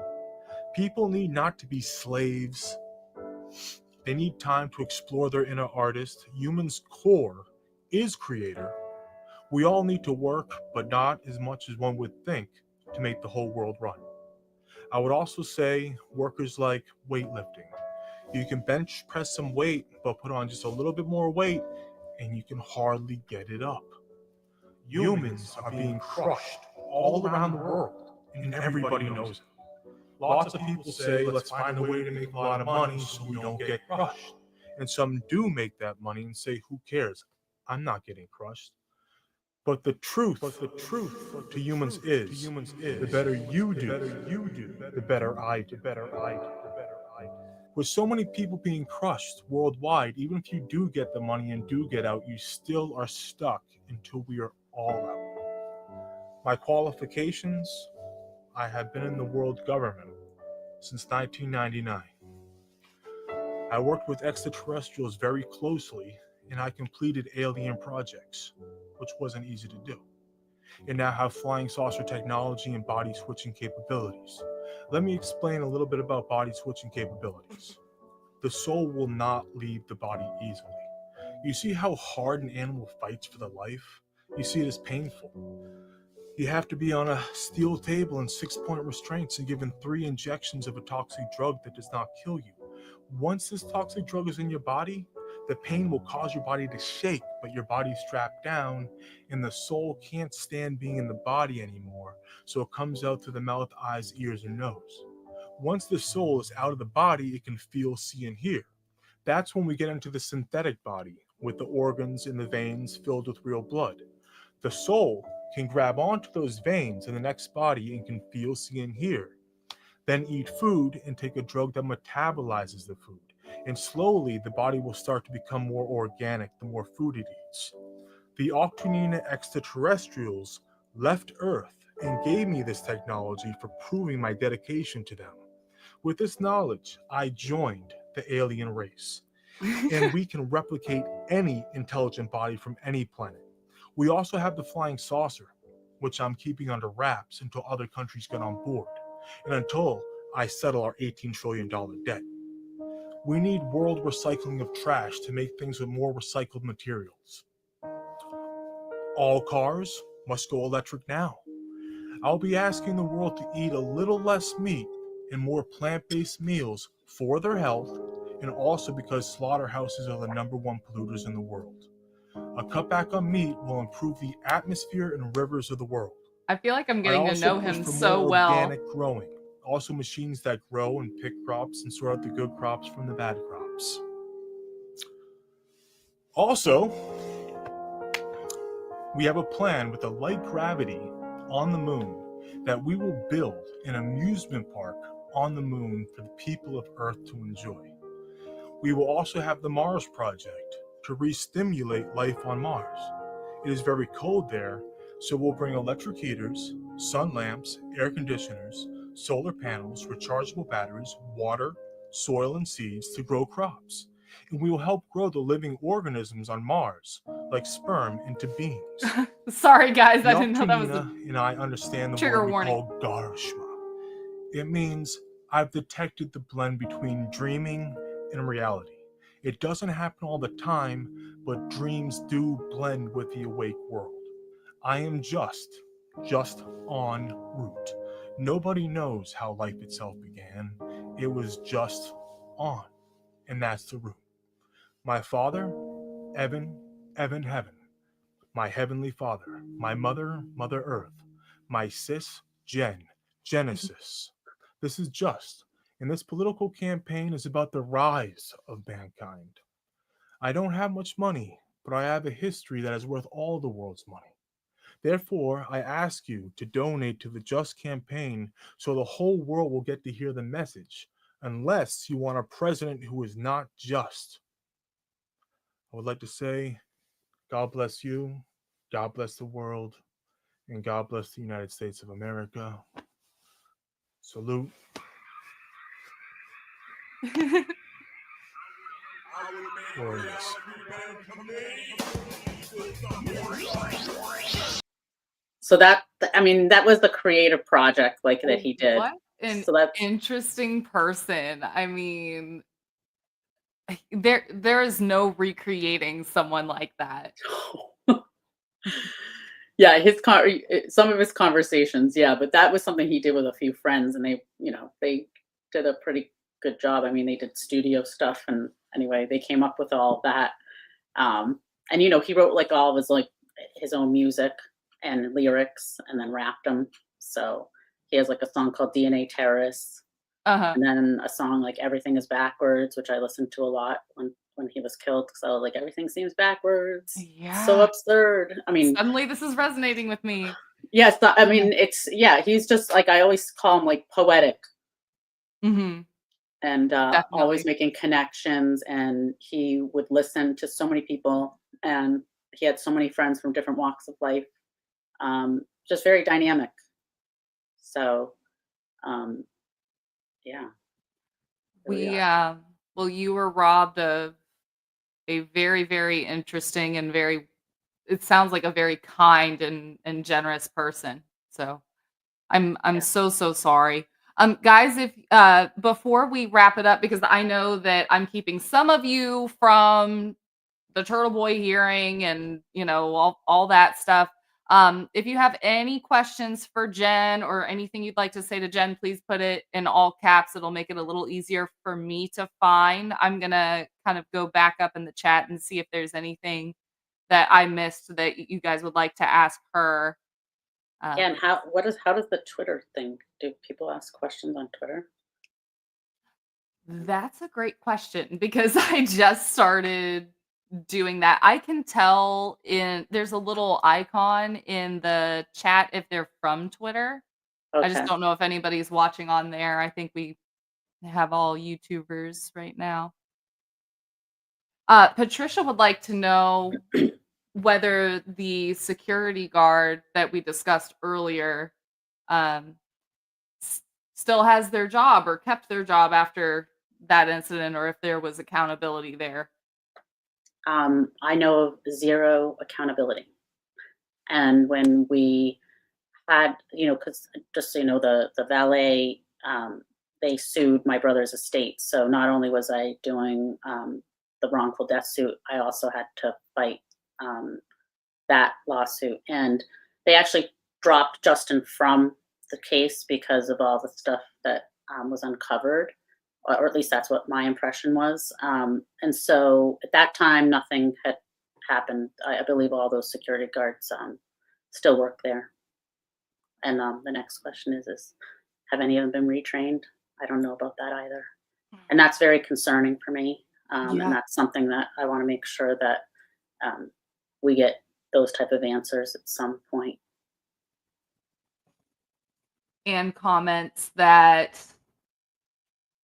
People need not to be slaves. They need time to explore their inner artist. Humans' core is creator. We all need to work, but not as much as one would think, to make the whole world run. I would also say workers like weightlifting. You can bench press some weight, but put on just a little bit more weight, and you can hardly get it up. Humans are being crushed all around the world, and everybody knows it. Lots of people say, let's find a way to make a lot of money so we don't get crushed. And some do make that money and say, who cares? I'm not getting crushed. But the truth to humans is, the better you do, the better I do. With so many people being crushed worldwide, even if you do get the money and do get out, you still are stuck until we are all out. My qualifications: I have been in the world government since 1999. I worked with extraterrestrials very closely, and I completed alien projects, which wasn't easy to do, and now have flying saucer technology and body switching capabilities. Let me explain a little bit about body switching capabilities. The soul will not leave the body easily. You see how hard an animal fights for their life? You see it as painful. You have to be on a steel table and 6-point restraints and given 3 injections of a toxic drug that does not kill you. Once this toxic drug is in your body, the pain will cause your body to shake, but your body's strapped down, and the soul can't stand being in the body anymore, so it comes out through the mouth, eyes, ears, and nose. Once the soul is out of the body, it can feel, see, and hear. That's when we get into the synthetic body, with the organs and the veins filled with real blood. The soul can grab onto those veins in the next body and can feel, see, and hear. Then eat food and take a drug that metabolizes the food. And slowly, the body will start to become more organic the more food it eats. The Octonina extraterrestrials left Earth and gave me this technology for proving my dedication to them. With this knowledge, I joined the alien race, and we can replicate any intelligent body from any planet. We also have the flying saucer, which I'm keeping under wraps until other countries get on board, and until I settle our $18 trillion debt. We need world recycling of trash to make things with more recycled materials. All cars must go electric now. I'll be asking the world to eat a little less meat and more plant-based meals for their health, and also because slaughterhouses are the #1 polluters in the world. A cutback on meat will improve the atmosphere and rivers of the world. I feel like I'm I getting to also know push him for so more well. organic growing. Also machines that grow and pick crops and sort out the good crops from the bad crops. Also, we have a plan with a light gravity on the moon that we will build an amusement park on the moon for the people of Earth to enjoy. We will also have the Mars Project to re-stimulate life on Mars. It is very cold there, so we'll bring electric heaters, sun lamps, air conditioners, solar panels, rechargeable batteries, water, soil, and seeds to grow crops. And we will help grow the living organisms on Mars, like sperm, into beings. Sorry, guys, I didn't know that was a Yoptunina and I understand the trigger word we warning. call Garishma. It means I've detected the blend between dreaming and reality. It doesn't happen all the time, but dreams do blend with the awake world. I am just en route. Nobody knows how life itself began. It was just on, and that's the root. My father, Evan Heaven. My heavenly father. My mother, Mother Earth. My sis, Genesis. This is just, and this political campaign is about the rise of mankind. I don't have much money, but I have a history that is worth all the world's money. Therefore, I ask you to donate to the Just campaign so the whole world will get to hear the message, unless you want a president who is not just. I would like to say, God bless you, God bless the world, and God bless the United States of America. Salute. Warriors. So that was the creative project that he did. What an So that's interesting person. I mean, there is no recreating someone like that. yeah, some of his conversations, yeah, but that was something he did with a few friends, and they did a pretty good job. I mean, they did studio stuff, and anyway, they came up with all that. And he wrote all of his own music and lyrics, and then rapped them. So he has a song called DNA Terrorists, Uh-huh. and then a song like Everything Is Backwards, which I listened to a lot when he was killed, because I was like, everything seems backwards. So Yeah. absurd. I mean, Suddenly this is resonating with me. yes, I mean, he's just I always call him poetic, Mhm. and always Definitely. making connections. And he would listen to so many people, and he had so many friends from different walks of life. Just very dynamic. So, yeah. Here we are. Well, you were robbed of a very, very interesting and it sounds like a very kind and generous person. So I'm Yeah. so, so sorry. Guys, if before we wrap it up, because I know that I'm keeping some of you from the Turtle Boy hearing and, all that stuff. If you have any questions for Jen or anything you'd like to say to Jen, please put it in all caps. It'll make it a little easier for me to find. I'm gonna kind of go back up in the chat and see if there's anything that I missed that you guys would like to ask her. Yeah, and how does the Twitter thing? Do people ask questions on Twitter? That's a great question because I just started doing that. I can tell there's a little icon in the chat if they're from Twitter. I just Okay. don't know if anybody's watching on there. I think we have all YouTubers right now. Patricia would like to know whether the security guard that we discussed earlier um, s- still has their job or kept their job after that incident, or if there was accountability there. I know of zero accountability. And when we had, because just so you know, the valet, they sued my brother's estate. So not only was I doing the wrongful death suit, I also had to fight that lawsuit. And they actually dropped Justin from the case because of all the stuff that was uncovered, or at least that's what my impression was. And so at that time, nothing had happened. I believe all those security guards still work there. And the next question is have any of them been retrained? I don't know about that either. And that's very concerning for me. And Yeah. that's something that I want to make sure that we get those type of answers at some point. and comments that,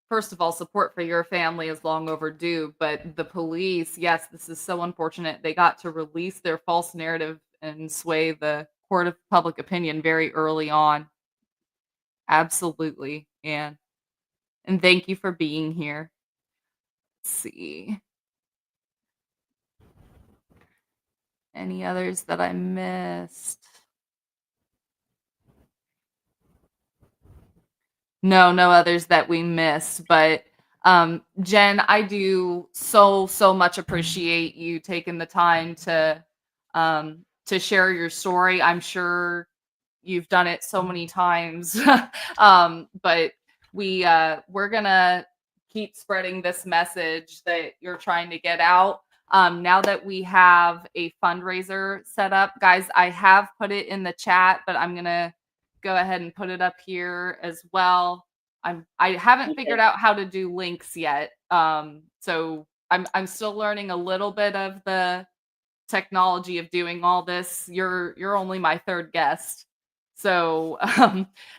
first of all, support for your family is long overdue, but the police, yes, this is so unfortunate. They got to release their false narrative and sway the court of public opinion very early on. Absolutely. And thank you for being here. Let's see. Any others that I missed? No, no others that we missed, but, Jen, I do so much appreciate you taking the time to share your story. I'm sure you've done it so many times, but we're gonna keep spreading this message that you're trying to get out. Now that we have a fundraiser set up, guys, I have put it in the chat, but I'm gonna go ahead and put it up here as well. I haven't Okay. figured out how to do links yet. So I'm still learning a little bit of the technology of doing all this. You're only my third guest. So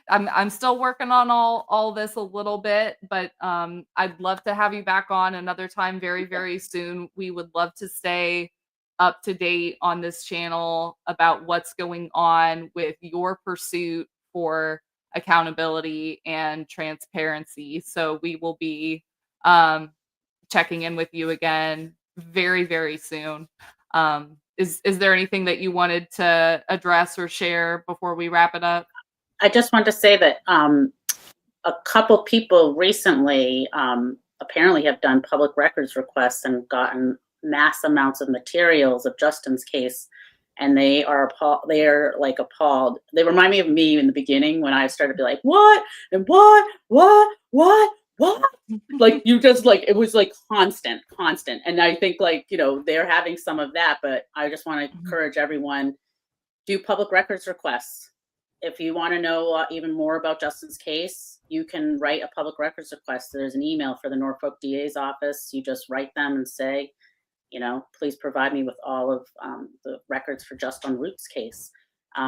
I'm still working on all this a little bit, but I'd love to have you back on another time very, very soon. We would love to stay up to date on this channel about what's going on with your pursuit for accountability and transparency. So we will be checking in with you again very, very soon. Is there anything that you wanted to address or share before we wrap it up? I just want to say that a couple people recently apparently have done public records requests and gotten mass amounts of materials of Justin's case, and they are appalled. They are like appalled. They remind me of me in the beginning when I started to be like, what and what? Like you just like it was like constant. And I think like they're having some of that, but I just want to encourage everyone, do public records requests. If you want to know even more about Justin's case, you can write a public records request. There's an email for the Norfolk DA's office. You just write them and say, please provide me with all of the records for Justin Root's case,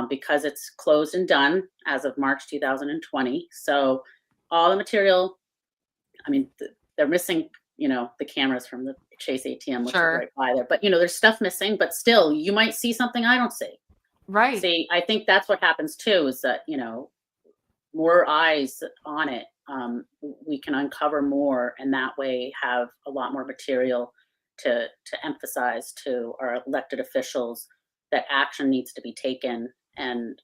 because it's closed and done as of March 2020. So all the material, I mean, they're missing, the cameras from the Chase ATM, which are right by there. But, there's stuff missing, but still, you might see something I don't see. Right. See, I think that's what happens too, is that, more eyes on it, we can uncover more, and that way have a lot more material to emphasize to our elected officials that action needs to be taken, and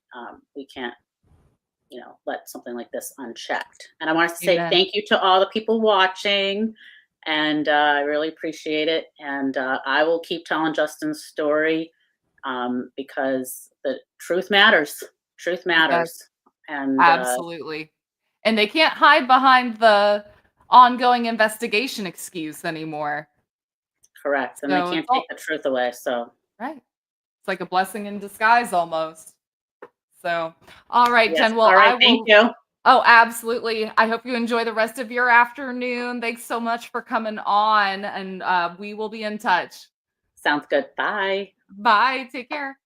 we can't let something like this unchecked. And I want to say thank you to all the people watching, and I really appreciate it. And I will keep telling Justin's story, because the truth matters. Truth matters. And absolutely. And they can't hide behind the ongoing investigation excuse anymore. Correct. And they can't take the truth away. So right. It's like a blessing in disguise almost. So, all right, yes. Jen. Well, all right, thank you. Oh, absolutely. I hope you enjoy the rest of your afternoon. Thanks so much for coming on, and we will be in touch. Sounds good. Bye. Bye. Take care.